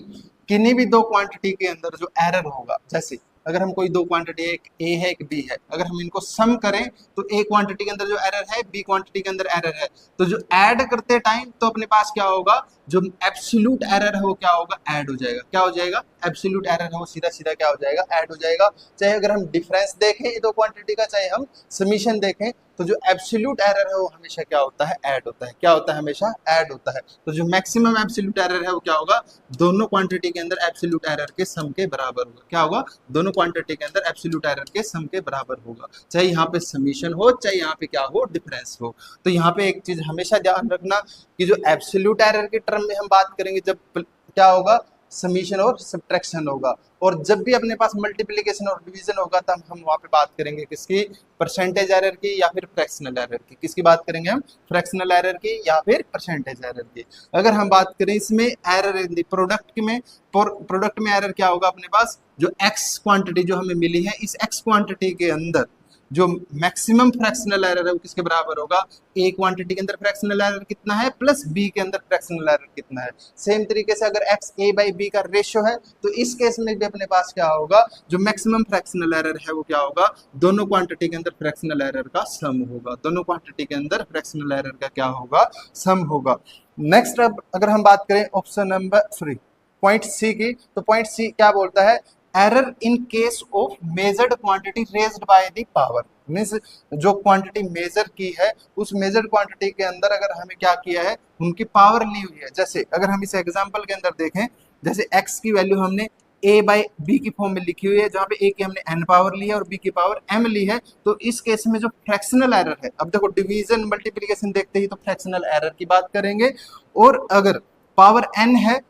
किन्हीं भी दो क्वांटिटी के अंदर जो एरर होगा, जैसे अगर हम कोई दो क्वांटिटी, एक ए है एक बी है, अगर हम इनको सम करें तो ए क्वांटिटी के अंदर जो एरर है, बी क्वांटिटी के अंदर एरर है, तो जो ऐड करते टाइम तो अपने पास क्या होगा, जो एब्सोल्यूट एरर है वो क्या होगा, ऐड हो जाएगा। क्या हो जाएगा, एब्सोल्यूट एरर है वो सीधा सीधा क्या हो जाएगा, ऐड हो जाएगा। चाहे अगर हम डिफरेंस देखें ये दो क्वांटिटी का, चाहे हम समीशन देखें, तो जो एब्सोल्यूट एरर है वो हमेशा क्या होता है, ऐड होता है। क्या होता है, हमेशा ऐड होता है। तो जो मैक्सिमम एब्सोल्यूट एरर है वो क्या होगा, दोनों क्वांटिटी के अंदर एब्सोल्यूट एरर के सम के बराबर होगा। क्या होगा, दोनों क्वांटिटी के अंदर एब्सोल्यूट एरर के सम के बराबर होगा, चाहे यहाँ पे समीशन हो, चाहे यहाँ पे क्या हो, डिफरेंस हो। तो यहाँ पे एक चीज हमेशा ध्यान रखना कि जो एब्सोल्यूट एरर के टर्म में हम बात करेंगे, जब क्या होगा, समीशन और सब्ट्रैक्शन होगा, और जब भी अपने पास मल्टीप्लिकेशन और डिवीजन होगा तब हम वहां पे बात करेंगे किसकी, परसेंटेज एरर की या फिर फ्रैक्शनल एरर की। किसकी बात करेंगे हम, फ्रैक्शनल एरर की या फिर परसेंटेज एरर की। अगर हम बात करें इसमें एरर इन द प्रोडक्ट में, प्रोडक्ट में एरर क्या होगा, अपने पास जो एक्स क्वांटिटी जो हमें मिली है, इस एक्स क्वांटिटी के अंदर जो मैक्सिमम फ्रैक्शनल एरर है वो किसके बराबर होगा, ए क्वांटिटी के अंदर फ्रैक्शनल एरर कितना है प्लस बी के अंदर फ्रैक्शनल एरर कितना है। सेम तरीके से अगर एक्स ए बाई बी का रेशियो है, तो इस केस में भी अपने पास क्या होगा, जो मैक्सिमम फ्रैक्शनल एरर है वो क्या होगा, दोनों क्वांटिटी के अंदर फ्रैक्शनल एरर का सम होगा। दोनों क्वांटिटी के अंदर फ्रैक्शनल एरर का क्या होगा, सम होगा। नेक्स्ट अब अगर हम बात करें ऑप्शन नंबर पॉइंट सी की, तो पॉइंट सी क्या बोलता है, error in case of measured quantity raised by the power. Means जो क्वांटिटी मेजर की है, उस मेजर्ड क्वांटिटी के अंदर अगर हमें क्या किया है, उनकी पावर ली हुई है। जैसे अगर हम इस एग्जांपल के अंदर देखें, जैसे x की वैल्यू हमने a बाई बी की फॉर्म में लिखी हुई है, जहाँ पे a की हमने n पावर ली है और b की पावर m ली है, तो इस केस में जो फ्रैक्शनल एरर है, अब देखो डिवीजन मल्टीप्लीकेशन देखते ही तो फ्रैक्शनल एरर की बात करेंगे, और अगर पावर n है,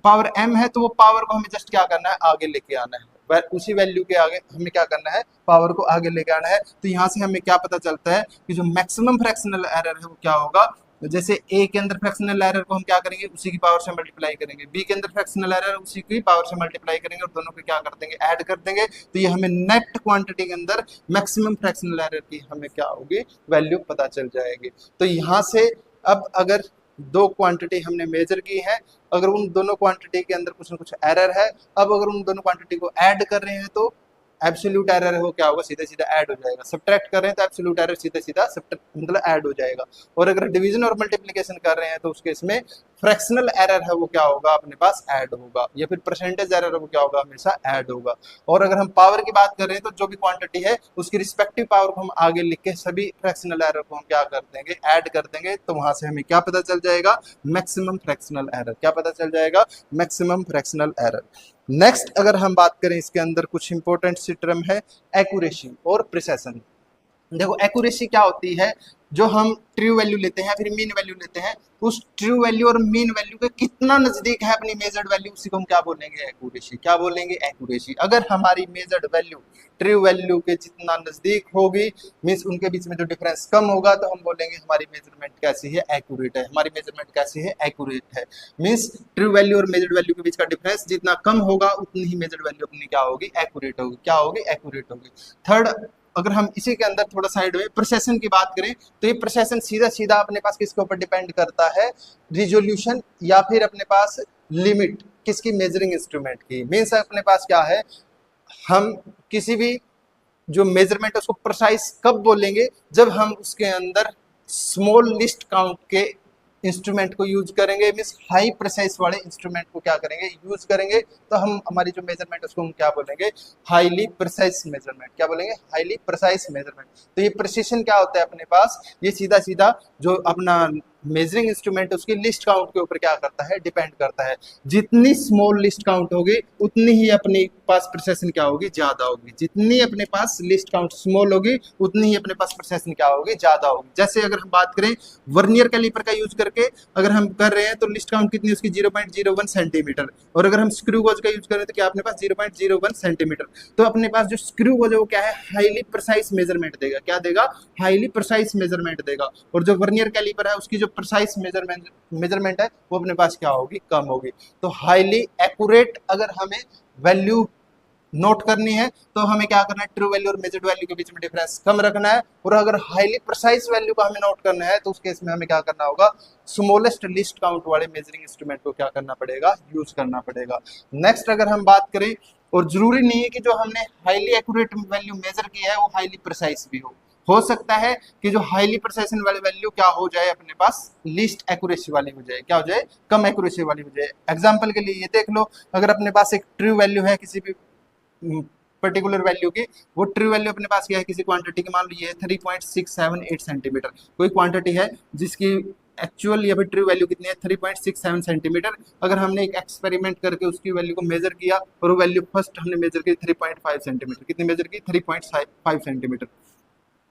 पावर m है, तो वो पावर को हमें जस्ट क्या करना है, आगे लेके आना है। उसी वैल्यू के आगे हमें क्या करना है, पावर को आगे लेके आना है। तो यहाँ से हमें क्या पता चलता है कि जो मैक्सिमम फ्रैक्शनल एरर है वो क्या होगा, जैसे a के अंदर फ्रैक्शनल एरर को हम क्या करेंगे, उसी की पावर से मल्टीप्लाई करेंगे, b के अंदर फ्रैक्शनल एरर उसी की पावर से मल्टीप्लाई करेंगे, और दोनों को क्या कर देंगे, ऐड कर देंगे। तो ये हमें नेट क्वांटिटी के अंदर मैक्सिमम फ्रैक्शनल एरर की हमें क्या होगी, वैल्यू पता चल जाएगी। तो यहाँ से अब अगर दो क्वांटिटी हमने मेजर की है, अगर उन दोनों क्वांटिटी के अंदर कुछ ना कुछ एरर है, अब अगर उन दोनों क्वांटिटी को ऐड कर रहे हैं तो एब्सोल्यूट एरर है वो क्या होगा, सीधा सीधा ऐड हो जाएगा। सब्ट्रैक्ट कर रहे हैं तो एब्सोल्यूट एरर सीधा सीधा मतलब ऐड हो जाएगा। और अगर डिवीजन और मल्टीप्लिकेशन कर रहे हैं तो उसके इसमें फ्रैक्शनल एरर है वो क्या होगा, अपने पास ऐड होगा, या फिर परसेंटेज एरर है वो क्या होगा, हमेशा ऐड होगा। और अगर हम पावर की बात कर रहे हैं तो जो भी क्वांटिटी है उसकी रिस्पेक्टिव पावर को हम आगे लिख के सभी फ्रैक्शनल एरर को हम क्या कर देंगे, ऐड कर देंगे। तो वहां से हमें क्या पता चल जाएगा, मैक्सिमम फ्रैक्शनल एरर। क्या पता चल जाएगा, मैक्सिमम फ्रैक्शनल एरर। नेक्स्ट अगर हम बात करें, इसके अंदर कुछ इंपॉर्टेंट सी टर्म है, एक्यूरेसी और प्रिसिशन। देखो एक्यूरेसी क्या होती है, जो हम ट्रू वैल्यू लेते हैं फिर मीन वैल्यू लेते हैं, उस ट्रू वैल्यू और मीन वैल्यू के कितना नजदीक है अपनी मेजर्ड वैल्यू, उसी को हम क्या बोलेंगे, एक्यूरेसी। क्या बोलेंगे, एक्यूरेसी। अगर हमारी मेजर्ड वैल्यू ट्रू वैल्यू के जितना नजदीक होगी, मीन्स उनके बीच में जो डिफरेंस कम होगा, तो हम बोलेंगे हमारी मेजरमेंट कैसी है, एक्यूरेट है। हमारी मेजरमेंट कैसी है, एक्यूरेट है। मीन्स ट्रू वैल्यू और मेजर्ड वैल्यू के बीच का डिफरेंस जितना कम होगा, उतनी ही मेजर्ड वैल्यू अपनी क्या होगी, एक्यूरेट होगी। क्या होगी, एक्यूरेट होगी। थर्ड अगर हम इसी के अंदर थोड़ा साइड में प्रोसेशन की बात करें तो ये प्रोसेशन सीधा सीधा अपने पास किसके ऊपर डिपेंड करता है, रिजोल्यूशन या फिर अपने पास लिमिट किसकी, मेजरिंग इंस्ट्रूमेंट की। मीन्स अपने पास क्या है, हम किसी भी जो मेजरमेंट है उसको प्रिसाइज कब बोलेंगे, जब हम उसके अंदर स्मॉल लिस्ट काउंट के इंस्ट्रूमेंट को यूज करेंगे, मीन्स हाई प्रिसाइज वाले इंस्ट्रूमेंट को क्या करेंगे, यूज करेंगे, तो हम हमारी जो मेजरमेंट है उसको हम क्या बोलेंगे, हाईली प्रिसाइज मेजरमेंट। क्या बोलेंगे, हाईली प्रिसाइज मेजरमेंट। तो ये प्रिसिशन क्या होता है अपने पास, ये सीधा सीधा जो अपना मेजरिंग इंस्ट्रूमेंट उसकी लिस्ट काउंट के ऊपर क्या करता है, डिपेंड करता है। जितनी स्मॉल लिस्ट काउंट होगी उतनी ही अपने पास प्रिसिशन क्या होगी, ज्यादा होगी। जितनी अपने पास लिस्ट काउंट स्मॉल होगी उतनी ही अपने पास प्रिसिशन क्या होगी, ज्यादा होगी। जैसे अगर हम बात करें वर्नियर कैलिपर का यूज करके अगर हम कर रहे हैं तो लिस्ट काउंट कितनी उसकी 0.01 सेंटीमीटर, और अगर हम स्क्रू गोज का यूज करें तो क्या अपने पास 0.01 सेंटीमीटर। तो अपने पास जो स्क्रू गोज है वो क्या है, हाईली प्रिसाइज मेजरमेंट देगा। क्या देगा, हाईली प्रिसाइज मेजरमेंट देगा। और जो वर्नियर कैलिपर है उसकी जो प्रिसाइज मेजरमेंट है वो अपने पास क्या होगी, कम होगी। तो हाईली एक्यूरेट अगर हमें वैल्यू नोट करनी है तो हमें क्या करना है, ट्रू वैल्यू और मेजर्ड वैल्यू के बीच में डिफरेंस कम रखना है। और अगर हाईली प्रिसाइज वैल्यू को हमें नोट करना है तो उस केस में हमें क्या करना होगा, स्मॉलेस्ट लिस्ट काउंट वाले मेजरिंग इंस्ट्रूमेंट को क्या करना पड़ेगा, यूज करना पड़ेगा। नेक्स्ट अगर हम बात करें, और जरूरी नहीं है कि जो हमने हाईली एक्यूरेट वैल्यू मेजर किया है वो हाईली प्रिसाइज भी हो सकता है कि जो हाईली प्रिसाइजन वाली वैल्यू क्या हो जाए, अपने पास लीस्ट एक्यूरेसी वाली हो जाए, क्या हो जाए, कम एक्यूरेसी वाली हो जाए। एग्जांपल के लिए ये देख लो, अगर अपने पास एक ट्रू वैल्यू है किसी भी पर्टिकुलर वैल्यू की, वो ट्रू वैल्यू अपने पास क्या है, किसी क्वांटिटी की मान लो ये 3.678 सेंटीमीटर, कोई क्वांटिटी है जिसकी एक्चुअल या फिर ट्रू वैल्यू कितनी है, 3.67 सेंटीमीटर। अगर हमने एक एक्सपेरिमेंट करके उसकी वैल्यू को मेजर किया और वो वैल्यू फर्स्ट हमने मेजर की 3.5 सेंटीमीटर, कितनी मेजर की, 3.5 सेंटीमीटर,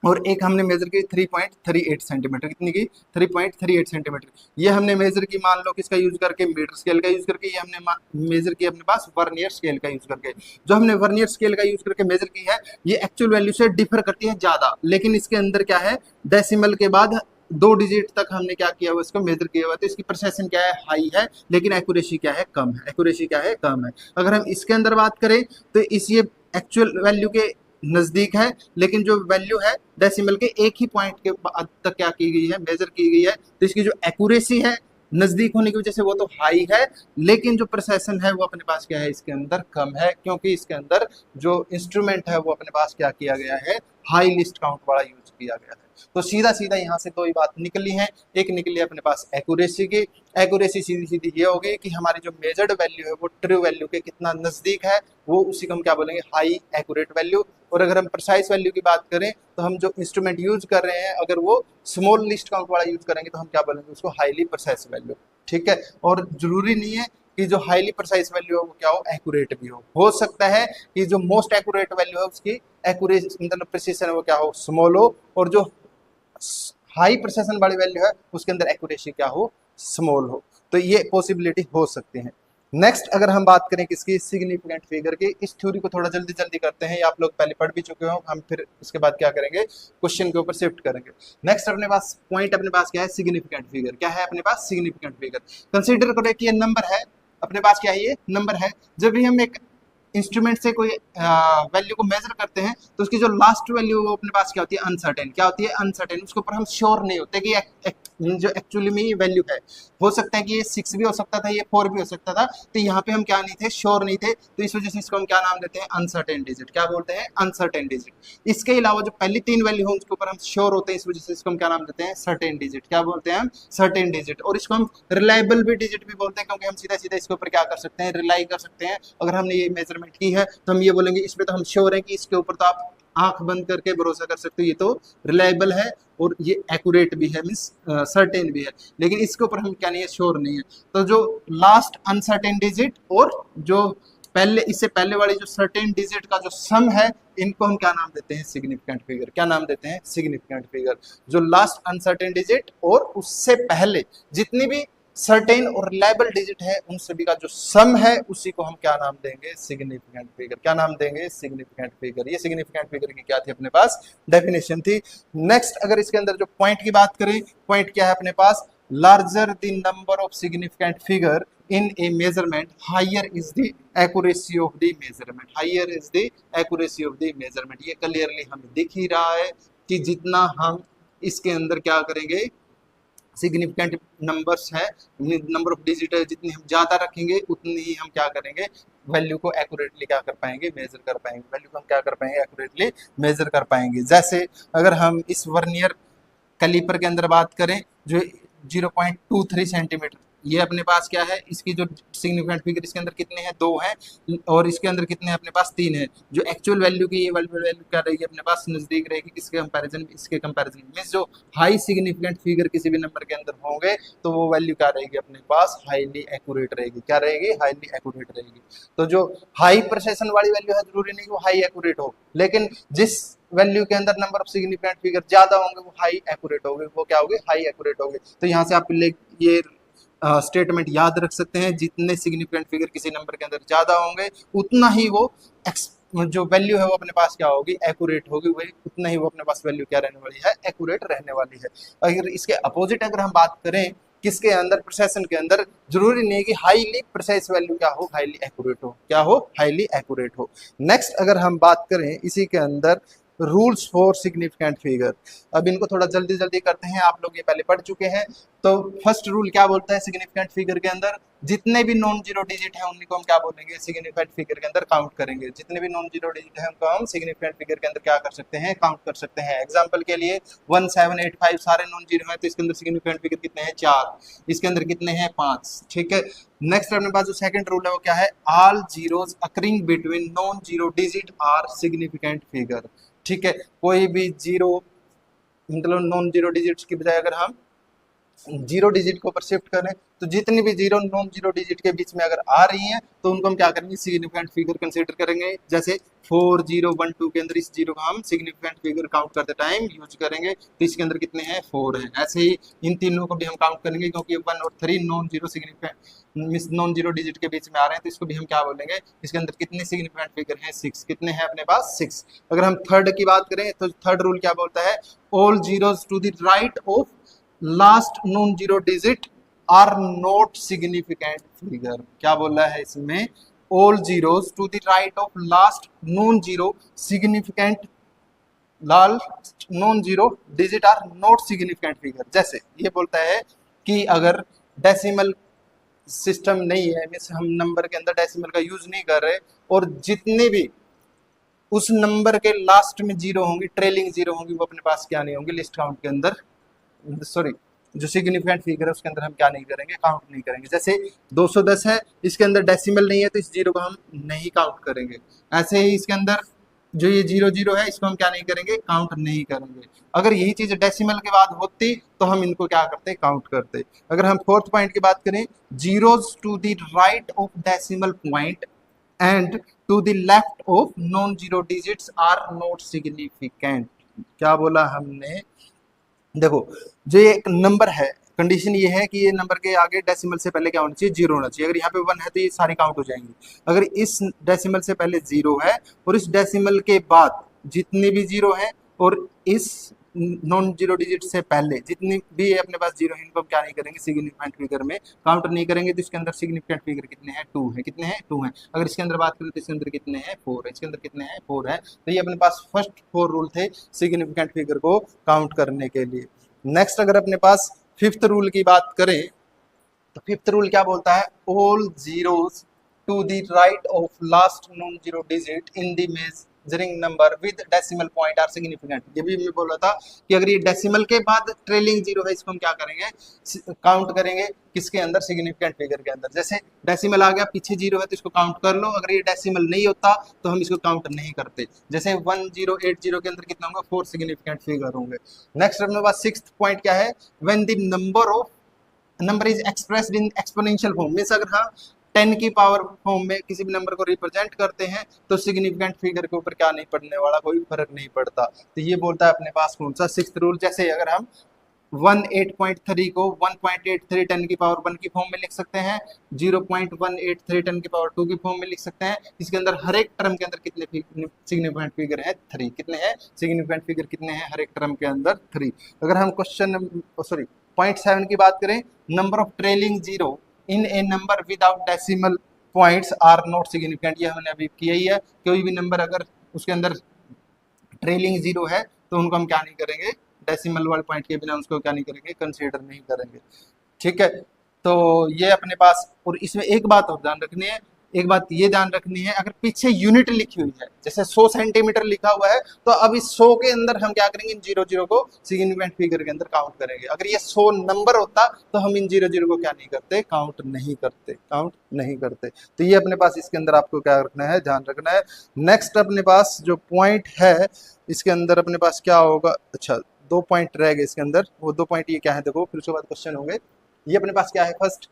और एक हमने मेजर की 3.38 सेंटीमीटर, कितनी की, 3.38 सेंटीमीटर। ये हमने मेजर की मान लो किसका यूज करके, मीटर स्केल का यूज करके। ये हमने मेजर की अपने पास वर्नियर स्केल का यूज करके। जो हमने वर्नियर स्केल का यूज करके मेजर की है ये एक्चुअल वैल्यू से डिफर करती है ज्यादा, लेकिन इसके अंदर क्या है, डेसिमल के बाद 2 डिजिट तक हमने क्या किया हुआ, इसको मेजर किया हुआ, तो इसकी प्रिसिशन क्या है, हाई है, लेकिन एक्यूरेसी क्या है, कम है। एक्यूरेसी क्या है, कम है। अगर हम इसके अंदर बात करें तो इस ये एक्चुअल वैल्यू के नजदीक है, लेकिन जो वैल्यू है डेसिमल के एक ही पॉइंट के बाद तक क्या की गई है, मेजर की गई है, तो इसकी जो एक्यूरेसी है नजदीक होने की वजह से वो तो हाई है, लेकिन जो प्रिसिशन है वो अपने पास क्या है, इसके अंदर कम है, क्योंकि इसके अंदर जो इंस्ट्रूमेंट है वो अपने पास क्या किया गया है, हाई लिस्ट काउंट वाला यूज किया गया है। तो सीधा सीधा यहाँ से दो ही बात निकली है, एक निकली अपने पास एक्यूरेसी की। एक्यूरेसी सीधी सीधी ये होगी कि हमारी जो मेजर्ड वैल्यू है वो ट्रू वैल्यू के कितना नजदीक है, वो उसी को हम क्या बोलेंगे, हाई एक्यूरेट वैल्यू। और अगर हम प्रिसाइज वैल्यू की बात करें तो हम जो इंस्ट्रूमेंट यूज कर रहे हैं अगर वो स्मॉल लिस्ट काउंट वाला यूज करेंगे तो हम क्या बोलेंगे, उसको हाईली प्रिसाइज वैल्यू। ठीक है, और जरूरी नहीं है कि जो हाईली प्रिसाइज वैल्यू है वो क्या हो, एक्यूरेट भी हो सकता है कि जो मोस्ट एक्यूरेट वैल्यू है उसकी एक्यूरेसी मतलब प्रिसिशन है वो क्या हो, स्मॉल हो, और जो हाई प्रिसिशन वाली वैल्यू है उसके अंदर एक्यूरेसी क्या हो, स्मॉल हो। तो ये पॉसिबिलिटी हो सकती है। नेक्स्ट अगर हम बात करें किसकी, सिग्निफिकेंट फिगर की। इस थ्योरी को थोड़ा जल्दी जल्दी करते हैं, आप लोग पहले पढ़ भी चुके हो, हम फिर उसके बाद क्या करेंगे, क्वेश्चन के ऊपर शिफ्ट करेंगे। नेक्स्ट अपने पास पॉइंट अपने पास क्या है, सिग्निफिकेंट फिगर। क्या है अपने पास, सिग्निफिकेंट फिगर। कंसीडर करो कि ये नंबर है, अपने पास क्या है, ये नंबर है। जब भी हम एक इंस्ट्रूमेंट से कोई वैल्यू को मेजर करते हैं तो उसकी जो लास्ट वैल्यू वो अपने पास क्या होती है, अनसर्टेन। क्या होती है, अनसर्टेन। उसके ऊपर हम श्योर नहीं होते कि जो एक्चुअली में ये वैल्यू है, हो सकता है कि ये 6 भी हो सकता था, ये 4 भी हो सकता था। तो यहाँ पे हम क्या नहीं थे, श्योर नहीं थे, तो इस वजह से इसको हम क्या नाम देते हैं, अनसर्टेन डिजिट। क्या बोलते हैं, अनसर्टेन डिजिट। इसके अलावा जो पहली 3 वैल्यू हो उसके ऊपर हम श्योर होते हैं, इस वजह से इसको हम क्या नाम देते हैं, सर्टेन डिजिट। क्या बोलते हैं हम, सर्टेन डिजिट। और इसको हम रिलायबल भी डिजिट भी बोलते हैं, क्योंकि हम सीधा सीधा इसके ऊपर क्या कर सकते हैं, रिलाई कर सकते हैं। अगर हमने ये मेजरमेंट की है तो हम ये बोलेंगे इसमें तो हम श्योर है कि इसके ऊपर तो आप आंख बंद करके भरोसा कर सकते हो, ये तो रिलायबल है और ये एक्यूरेट भी है, मींस सर्टेन भी है। लेकिन इसके ऊपर हम क्या नहीं है, श्योर नहीं है। तो जो लास्ट अनसर्टेन डिजिट और जो पहले इससे पहले वाली जो सर्टेन डिजिट का जो सम है, इनको हम क्या नाम देते हैं, सिग्निफिकेंट फिगर। क्या नाम देते हैं, सिग्निफिकेंट फिगर। जो लास्ट अनसर्टेन डिजिट और उससे पहले जितनी भी सर्टेन और रिलायबल डिजिट है उन सभी का जो सम है उसी को हम क्या नाम देंगे, सिग्निफिकेंट फिगर। क्या नाम देंगे, सिग्निफिकेंट फिगर। ये सिग्निफिकेंट फिगर की क्या थी अपने पास, डेफिनेशन थी। नेक्स्ट अगर इसके अंदर जो पॉइंट की बात करें, पॉइंट क्या है अपने पास, larger the number of significant figure in a measurement, higher is the accuracy of the measurement. Higher is the accuracy of the measurement. ये क्लियरली हमें दिख ही रहा है कि जितना हम इसके अंदर क्या करेंगे, सिग्निफिकेंट नंबर्स है, नंबर ऑफ डिजिट है, जितनी हम ज़्यादा रखेंगे उतनी ही हम क्या करेंगे, वैल्यू को एक्यूरेटली क्या कर पाएंगे, मेजर कर पाएंगे, वैल्यू को हम क्या कर पाएंगे, एक्यूरेटली मेजर कर पाएंगे। जैसे अगर हम इस वर्नियर कैलिपर के अंदर बात करें, जो 0.23 सेंटीमीटर, ये अपने पास क्या है, इसकी जो सिग्निफिकेंट फिगर इसके अंदर कितने हैं, 2 हैं, और इसके अंदर कितने हैं अपने पास, 3 है। जो एक्चुअल वैल्यू की ये वैल्यू क्या रहेगी अपने पास, नजदीक रहेगी किसके कंपैरिजन, इसके कंपैरिजन में। जो हाई सिग्निफिकेंट फिगर किसी भी नंबर के अंदर होंगे तो वो वैल्यू क्या रहेगी अपने पास, हाईली एक्यूरेट रहेगी। क्या रहेगी, हाईली एक्यूरेट रहेगी। तो जो हाई प्रिसिशन वाली वैल्यू है, जरूरी नहीं वो हाई एक्यूरेट हो, लेकिन जिस वैल्यू के अंदर नंबर ऑफ सिग्निफिकेंट फिगर ज्यादा होंगे वो हाई एक्यूरेट होंगे, वो क्या होंगे, हाई एक्यूरेट होंगे। तो यहाँ से आप ये स्टेटमेंट याद रख सकते हैं, जितने सिग्निफिकेंट फिगर किसी नंबर के अंदर ज्यादा होंगे उतना ही वो जो वैल्यू है वो अपने पास क्या होगी, एक्यूरेट होगी, वही उतना ही वो अपने पास वैल्यू क्या रहने वाली है, एक्यूरेट रहने वाली है। अगर इसके अपोजिट अगर हम बात करें, किसके अंदर, प्रिसिशन के अंदर, जरूरी नहीं कि हाईली प्रिसाइज वैल्यू क्या हो, हाईली एक्यूरेट हो, क्या हो, हाईली एक्यूरेट हो। नेक्स्ट अगर हम बात करें इसी के अंदर रूल्स फॉर सिग्निफिकेंट फिगर, अब इनको थोड़ा जल्दी जल्दी करते हैं, आप लोग ये पहले पढ़ चुके हैं। तो फर्स्ट रूल क्या बोलता है, सिग्निफिकेंट फिगर के अंदर जितने भी नॉन जीरो डिजिट है उनको हम क्या बोलेंगे, सिग्निफिकेंट फिगर के अंदर काउंट करेंगे। जितने भी नॉन जीरो डिजिट है उनको हम सिग्निफिकेंट फिगर के अंदर क्या कर सकते हैं, काउंट कर सकते हैं। एग्जांपल के लिए 1785 सारे नॉन जीरो है, तो इसके अंदर सिग्निफिकेंट फिगर कितने हैं, 4, इसके अंदर कितने हैं, 5, ठीक है। नेक्स्ट अपने पास जो सेकंड रूल है वो क्या है, all zeros occurring between non zero digit are significant figure, ठीक है। कोई भी जीरो, मतलब नॉन जीरो डिजिट्स की बजाय अगर हम जीरो डिजिट को ऊपर शिफ्ट करें, तो जितनी भी जीरो नॉन जीरो डिजिट के बीच में अगर आ रही हैं तो उनको हम क्या करेंगे, सिग्निफिकेंट फिगर कंसीडर करेंगे। जैसे 4012 के अंदर इस जीरो का हम सिग्निफिकेंट फिगर काउंट करते टाइम यूज करेंगे, तो इसके अंदर कितने हैं, 4 हैं। ऐसे ही इन तीनों को भी हम काउंट करेंगे, क्योंकि 1 और 3 non zero significant non zero digit के बीच में आ रहे हैं, तो इसको भी हम क्या बोलेंगे, इसके अंदर कितने सिग्निफिकेंट फिगर हैं, 6, कितने हैं अपने पास, 6। अगर हम थर्ड की बात करें तो थर्ड रूल क्या बोलता है, all zeros to the right of last non zero digit are not significant figure. क्या बोला है इसमें, all zeros to the right of last non zero significant non zero digit are not significant figure. जैसे ये बोलता है कि अगर डेसिमल सिस्टम नहीं है, मीन्स हम नंबर के अंदर डेसिमल का यूज नहीं कर रहे, और जितने भी उस नंबर के लास्ट में जीरो होंगी, ट्रेलिंग जीरो होंगी, वो अपने पास क्या नहीं होंगी, लिस्ट काउंट के अंदर, सॉरी जो सिग्निफिकेंट फिगर है उसके अंदर हम क्या नहीं करेंगे, काउंट नहीं करेंगे। जैसे 210 है, इसके अंदर डेसिमल नहीं है, तो इस जीरो को हम नहीं काउंट करेंगे। ऐसे ही इसके अंदर जो ये 00 है, इसको हम क्या नहीं करेंगे, काउंट नहीं करेंगे। अगर यही चीज डेसिमल के बाद होती तो हम इनको क्या करते, काउंट करते। अगर हम फोर्थ पॉइंट की बात करें, zeros to the right of decimal point and to the left of non zero digits are not significant. क्या बोला हमने, देखो जो ये एक नंबर है, कंडीशन ये है कि ये नंबर के आगे डेसिमल से पहले क्या होना चाहिए, 0 होना चाहिए। अगर यहाँ पे 1 है तो ये सारी काउंट हो जाएंगी। अगर इस डेसिमल से पहले 0 है और इस डेसिमल के बाद जितने भी 0 है और इस नॉन जीरो डिजिट से पहले जितनी भी है अपने पास 0 है, इनको हम क्या नहीं करेंगे, सिग्निफिकेंट फिगर में काउंट नहीं करेंगे। तो इसके अंदर सिग्निफिकेंट फिगर कितने हैं, 2 है, कितने हैं, 2 हैं। अगर इसके अंदर बात करें तो इसके अंदर कितने हैं, 4 है, इसके अंदर कितने हैं, 4 है। तो ये अपने पास फर्स्ट 4 रूल थे सिग्निफिकेंट फिगर को काउंट करने के लिए। नेक्स्ट अगर अपने पास फिफ्थ रूल की बात करें, तो फिफ्थ रूल क्या बोलता है, all zeros to the right of last non zero digit in the measuring number with decimal point are significant. ये भी मैं बोला था कि अगर ये डेसिमल के बाद ट्रेलिंग जीरो है, इसको हम क्या करेंगे, काउंट करेंगे किसके अंदर, सिग्निफिकेंट फिगर के अंदर। जैसे डेसिमल आ गया, पीछे 0 है तो इसको काउंट कर लो। अगर ये डेसिमल नहीं होता तो हम इसको काउंट नहीं करते। जैसे 1080 के अंदर कितना होगा, 4 सिग्निफिकेंट फिगर होंगे। नेक्स्ट अपने पास सिक्स्थ पॉइंट क्या है, when the number is expressed in exponential form, means अगर हम 10 की पावर फॉर्म में किसी भी नंबर को रिप्रेजेंट करते हैं तो सिग्निफिकेंट फिगर के ऊपर क्या नहीं पड़ने वाला, कोई फर्क नहीं पड़ता। तो ये बोलता है अपने पास कौन सा, सिक्स्थ रूल। जैसे अगर हम 18.3 को 1.83 10 की पावर 1 की फॉर्म में लिख सकते हैं, 0.183 10 की पावर 2 की फॉर्म में लिख सकते हैं। इसके अंदर हर एक टर्म के अंदर कितने सिग्निफिकेंट फिगर है, 3। कितने हैं सिग्निफिकेंट फिगर, कितने हैं हर एक टर्म के अंदर, 3। अगर हम क्वेश्चन पॉइंट 7 की बात करें, number of trailing zero in a number without decimal points are not significant, ये हमने अभी किया ही है। कोई भी नंबर अगर उसके अंदर ट्रेलिंग जीरो है तो उनको हम क्या नहीं करेंगे, डेसिमल वाले पॉइंट के बिना उसको क्या नहीं करेंगे, कंसीडर नहीं करेंगे। ठीक है, तो ये अपने पास, और इसमें एक बात और ध्यान रखनी है, एक बात ये ध्यान रखनी है, अगर पीछे यूनिट लिखी हुई है, जैसे 100 सेंटीमीटर लिखा हुआ है, तो अब इस 100 के अंदर हम क्या करेंगे, इन 00 को सिग्निफिकेंट फिगर के अंदर काउंट करेंगे। अगर ये 100 नंबर होता तो हम इन 00 को क्या नहीं करते, काउंट नहीं करते, काउंट नहीं करते। तो ये अपने पास इसके अंदर आपको क्या रखना है, ध्यान रखना है। नेक्स्ट अपने पास जो पॉइंट है इसके अंदर अपने पास क्या होगा, अच्छा 2 पॉइंट रह गए इसके अंदर, वो 2 पॉइंट ये क्या है देखो, फिर उसके बाद क्वेश्चन होंगे। ये अपने पास क्या है, फर्स्ट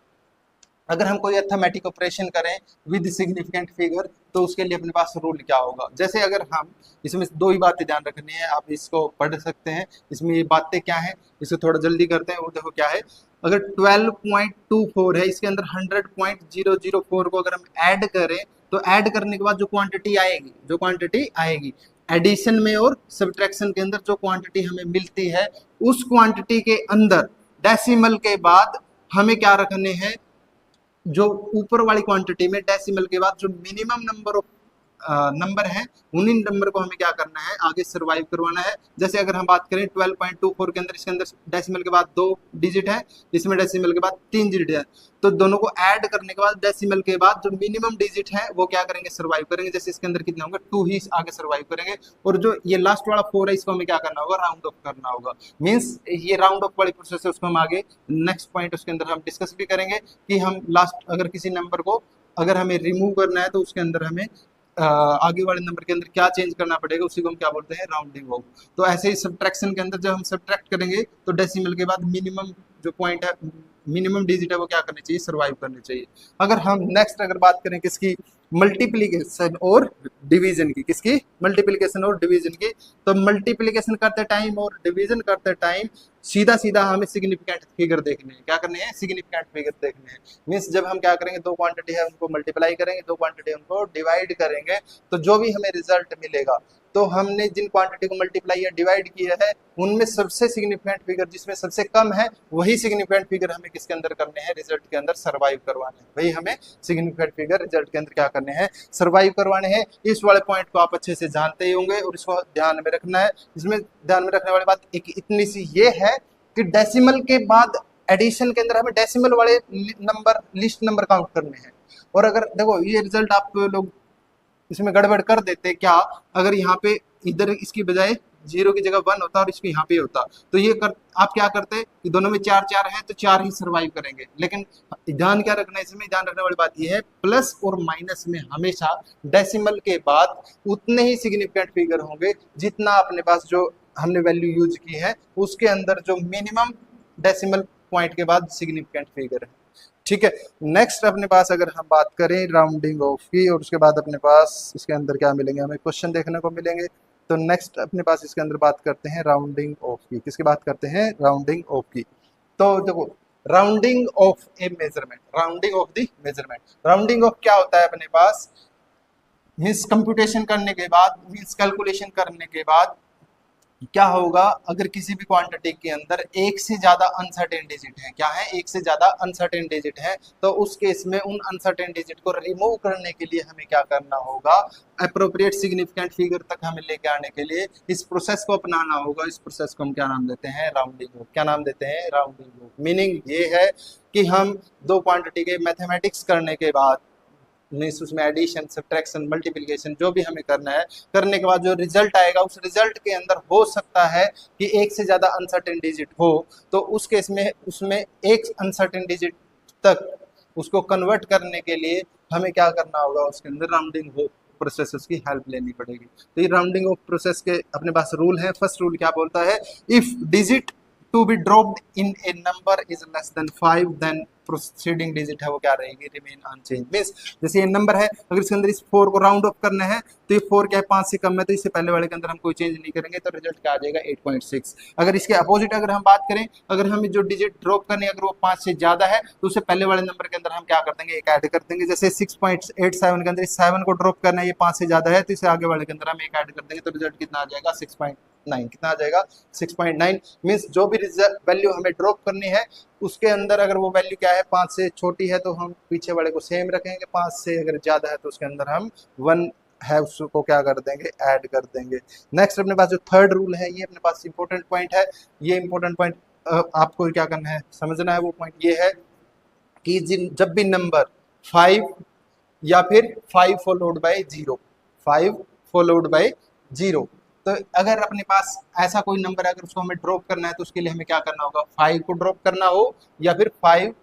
अगर हम कोई अर्थमेटिक ऑपरेशन करें विद सिग्निफिकेंट फिगर तो उसके लिए अपने पास रूल क्या होगा। जैसे अगर हम इसमें 2 ही बातें ध्यान रखनी है, आप इसको पढ़ सकते हैं, इसमें ये बातें क्या है, इसे थोड़ा जल्दी करते हैं। वो देखो क्या है, अगर 12.24 है, इसके अंदर 100.004 को अगर हम ऐड करें तो ऐड करने के बाद जो क्वांटिटी आएगी, जो क्वांटिटी आएगी एडिशन में और सब्ट्रैक्शन के अंदर जो क्वांटिटी हमें मिलती है, उस क्वांटिटी के अंदर डेसिमल के बाद हमें क्या रखने हैं, जो ऊपर वाली क्वांटिटी में डेसिमल के बाद जो मिनिमम नंबर है, उन्हीं नंबर को हमें क्या करना है, आगे सर्वाइव करवाना है। जैसे अगर हम बात करें 12.24 के अंदर, इसके अंदर डेसिमल के बाद 2 डिजिट है, इसमें डेसिमल के बाद 3 डिजिट है, तो दोनों को ऐड करने के बाद डेसिमल के बाद जो मिनिमम डिजिट है वो क्या करेंगे, सर्वाइव करेंगे। जैसे इसके अंदर कितने होंगे, 2 ही आगे सर्वाइव करेंगे, और जो ये लास्ट वाला 4 है इसको हमें क्या करना होगा, राउंड ऑफ करना होगा। मीन्स ये राउंड ऑफ वाली प्रोसेस है, उसको हम आगे नेक्स्ट पॉइंट उसके अंदर हम डिस्कस भी करेंगे कि हम लास्ट अगर किसी नंबर को अगर हमें रिमूव करना है तो उसके अंदर हमें आगे वाले नंबर के अंदर क्या चेंज करना पड़ेगा, उसी को हम क्या बोलते हैं, राउंडिंग ऑफ। तो ऐसे ही सब्ट्रैक्शन के अंदर जब हम सब्ट्रैक्ट करेंगे तो डेसिमल के बाद मिनिमम जो पॉइंट है, मिनिमम डिजिट है, वो क्या करनी चाहिए, सर्वाइव करनी चाहिए। अगर हम नेक्स्ट अगर बात करें किसकी, मल्टीप्लीकेशन और डिवीजन की, किसकी, मल्टीप्लीकेशन और डिवीजन की, तो मल्टीप्लीकेशन करते टाइम और डिवीजन करते टाइम सीधा सीधा हमें सिग्निफिकेंट फिगर देखने हैं। क्या करने हैं, सिग्निफिकेंट फिगर देखने हैं। मीन्स जब हम क्या करेंगे, 2 क्वांटिटी है उनको मल्टीप्लाई करेंगे, 2 क्वांटिटी उनको डिवाइड करेंगे, तो जो भी हमें रिजल्ट मिलेगा, तो हमने जिन क्वांटिटी को मल्टीप्लाई या डिवाइड किया है उनमें सबसे सिग्निफिकेंट फिगर जिसमें सबसे कम है, वही सिग्निफिकेंट फिगर हमें किसके अंदर करने हैं, रिजल्ट के अंदर सर्वाइव करवाने हैं। वही हमें सिग्निफिकेंट फिगर रिजल्ट के अंदर क्या करने हैं, सर्वाइव करवाने हैं। इस वाले पॉइंट को आप अच्छे से जानते ही होंगे और इसको ध्यान में रखना है। इसमें ध्यान में रखने वाली बात एक इतनी सी ये है कि डेसिमल के बाद एडिशन के अंदर हमें डेसिमल वाले नंबर, लिस्ट नंबर काउंट करने हैं। और अगर देखो ये रिजल्ट आप लोग इसमें गड़बड़ कर देते, क्या अगर यहाँ पे इधर इसकी बजाय 0 की जगह 1 होता और इसको यहाँ पे होता, तो ये आप क्या करते कि दोनों में 4 4 है तो 4 ही सर्वाइव करेंगे। लेकिन ध्यान क्या रखना है, इसमें ध्यान रखने वाली बात ये है, प्लस और माइनस में हमेशा डेसिमल के बाद उतने ही सिग्निफिकेंट फिगर होंगे जितना अपने पास जो हमने वैल्यू यूज की है उसके अंदर जो मिनिमम डेसिमल पॉइंट के बाद सिग्निफिकेंट फिगर है। ठीक है, नेक्स्ट अपने पास अगर हम बात करें राउंडिंग ऑफ की, और उसके बाद अपने पास इसके अंदर क्या मिलेंगे, हमें क्वेश्चन देखने को मिलेंगे। तो नेक्स्ट अपने पास इसके अंदर बात करते हैं राउंडिंग ऑफ की। किसकी बात करते हैं, राउंडिंग ऑफ की। तो देखो rounding off A measurement, rounding off the measurement, rounding off क्या होता है अपने पास, मीन्स कंप्यूटेशन करने के बाद, मीन्स कैलकुलेशन करने के बाद क्या होगा, अगर किसी भी क्वांटिटी के अंदर एक से ज्यादा अनसर्टेन डिजिट है, क्या है, एक से ज्यादा अनसर्टेन डिजिट है, तो उस केस में उन अनसर्टेन डिजिट को रिमूव करने के लिए हमें क्या करना होगा, अप्रोप्रिएट सिग्निफिकेंट फिगर तक हमें लेके आने के लिए इस प्रोसेस को अपनाना होगा। इस प्रोसेस को हम क्या नाम देते हैं, राउंडिंग ऑफ। क्या नाम देते हैं, राउंडिंग ऑफ। मीनिंग ये है कि हम 2 क्वांटिटी के मैथमेटिक्स करने के बाद, मीन्स उसमें एडिशन, सब्ट्रैक्शन, मल्टीप्लिकेशन जो भी हमें करना है, करने के बाद जो रिजल्ट आएगा उस रिजल्ट के अंदर हो सकता है कि एक से ज्यादा अनसर्टेन डिजिट हो, तो उस केस में उसमें एक अनसर्टेन डिजिट तक उसको कन्वर्ट करने के लिए हमें क्या करना होगा, उसके अंदर राउंडिंग ऑफ प्रोसेस की हेल्प लेनी पड़ेगी। तो ये राउंडिंग ऑफ प्रोसेस के अपने पास रूल है। फर्स्ट रूल क्या बोलता है, if digit to be dropped in a number is less than 5 then proceeding digit है वो क्या रहेगी, रिमेन अनचेंज। मींस जैसे ये नंबर है, अगर इसके अंदर इस 4 को राउंड ऑफ करना है तो ये 4 क्या है, 5 से कम है, तो इससे पहले वाले के अंदर हम कोई चेंज नहीं करेंगे, तो रिजल्ट क्या आ जाएगा, 8.6। अगर इसके अपोजिट अगर हम बात करें, अगर हमें जो डिजिट ड्रॉप करनी है अगर वो 5 से ज्यादा है तो उससे पहले वाले नंबर के अंदर हम क्या कर देंगे, एक ऐड कर देंगे। जैसे 6.87 के अंदर इस 7 को ड्रॉप करना है, ये 5 से ज्यादा है, तो इससे आगे वाले के अंदर हम एक ऐड कर देंगे, तो रिजल्ट कितना आ जाएगा, 6.87। 6.9 कितना आ जाएगा 6.9 मीन्स जो भी वैल्यू हमें ड्रॉप करनी है उसके अंदर अगर वो वैल्यू क्या है 5 से छोटी है तो हम पीछे वाले को सेम रखेंगे, 5 से अगर ज़्यादा है तो उसके अंदर हम 1 है उसको क्या कर देंगे ऐड कर देंगे। नेक्स्ट अपने पास जो थर्ड रूल है ये अपने पास इंपॉर्टेंट पॉइंट है। ये इंपॉर्टेंट पॉइंट आपको क्या करना है समझना है। वो पॉइंट ये है कि जब भी नंबर 5 या फिर 5 फॉलोड बाय 0, 5 फॉलोड बाय 0, तो अगर अपने पास ऐसा कोई नंबर है अगर उसको हमें ड्रॉप करना है तो उसके लिए हमें क्या करना होगा, 5 को ड्रॉप करना हो या फिर 5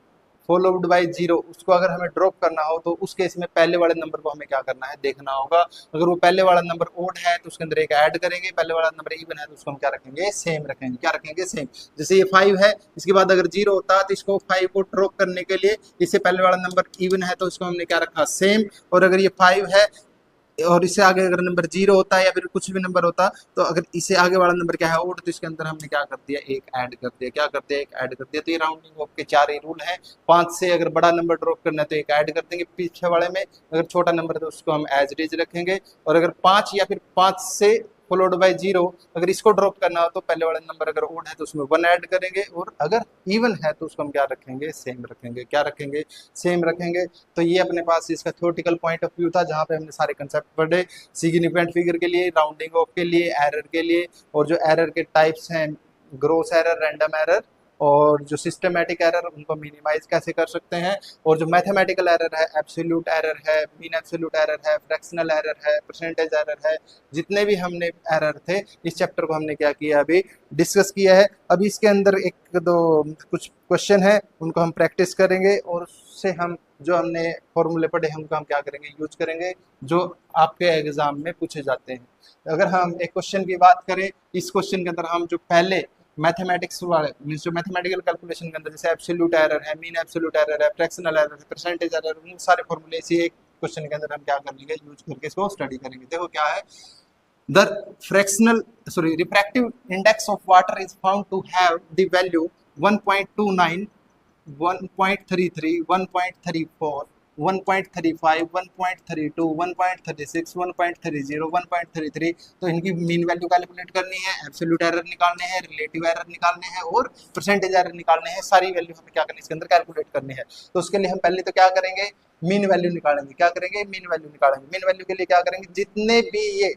फॉलोड बाय 0 उसको अगर हमें ड्रॉप करना हो तो उस केस में पहले वाले नंबर को हमें क्या करना है देखना होगा। अगर वो पहले वाला नंबर ओड है तो उसके अंदर एक ऐड करेंगे, पहले वाला नंबर इवन है तो उसको हम क्या रखेंगे सेम रखेंगे। क्या रखेंगे सेम। जैसे ये 5 है इसके बाद अगर 0 होता तो इसको 5 को ड्रॉप करने के लिए इससे पहले वाला नंबर इवन है तो इसको हमने क्या रखा सेम, और अगर ये 5 है और इससे आगे अगर नंबर 0 होता है या फिर कुछ भी नंबर होता तो अगर इससे आगे वाला नंबर क्या है ओड तो इसके अंदर हमने क्या कर दिया एक ऐड कर दिया। क्या कर दिया एक ऐड कर दिया। तो ये राउंडिंग ऑफ के 4 ही रूल हैं। 5 से अगर बड़ा नंबर ड्रॉप करना है तो एक ऐड कर देंगे पीछे वाले में, अगर छोटा नंबर है तो उसको हम एज इट इज रखेंगे, और अगर 5 या फिर 5 से फॉलोड बाय 0 अगर इसको ड्रॉप करना हो तो पहले वाला नंबर अगर ओड है तो उसमें 1 ऐड करेंगे, और अगर इवन है तो उसको हम क्या रखेंगे सेम रखेंगे। क्या रखेंगे सेम रखेंगे। तो ये अपने पास इसका थ्योरेटिकल पॉइंट ऑफ व्यू था जहाँ पे हमने सारे कंसेप्ट पढ़े सिग्निफिकेंट फिगर के लिए, राउंडिंग ऑफ के लिए, एरर के लिए, और जो एरर के टाइप्स हैं ग्रोस एरर, रैंडम एरर, और जो सिस्टमेटिक एरर उनको मिनिमाइज कैसे कर सकते हैं, और जो मैथमेटिकल एरर है एब्सोल्यूट एरर है, मीन एब्सोल्यूट एरर है, फ्रैक्शनल एरर है, परसेंटेज एरर है, जितने भी हमने एरर थे इस चैप्टर को हमने क्या किया अभी डिस्कस किया है। अभी इसके अंदर एक दो कुछ क्वेश्चन है उनको हम प्रैक्टिस करेंगे और उससे हम जो हमने फॉर्मूले पढ़े हैं उनको हम क्या करेंगे यूज करेंगे जो आपके एग्जाम में पूछे जाते हैं। अगर हम एक क्वेश्चन की बात करें, इस क्वेश्चन के अंदर हम जो पहले मैथमेटिक्स वाले मीन्स जो मैथमेटिकल कैलकुलेशन के अंदर जैसे एब्सोल्यूट एरर है, मीन एब्सोल्यूट एरर है, फ्रैक्शनल एरर है, परसेंटेज एरर, उन सारे फॉर्मूले इसी एक क्वेश्चन के अंदर हम क्या कर लेंगे यूज करके इसको स्टडी करेंगे। देखो क्या है, the refractive index of water is found to have the value 1.29, 1.33, 1.34, 1.35, 1.32, 1.36, 1.30, 1.33। तो इनकी मीन वैल्यू कैलकुलेट करनी है, एब्सोल्यूट एरर निकालने हैं, रिलेटिव एरर निकालने हैं और परसेंटेज एरर निकालने हैं। सारी वैल्यू हमें क्या करनी है इसके अंदर कैलकुलेट करनी है। तो उसके लिए हम पहले तो क्या करेंगे मीन वैल्यू निकालेंगे। क्या करेंगे मीन वैल्यू निकालेंगे। मीन वैल्यू के लिए क्या करेंगे जितने भी ये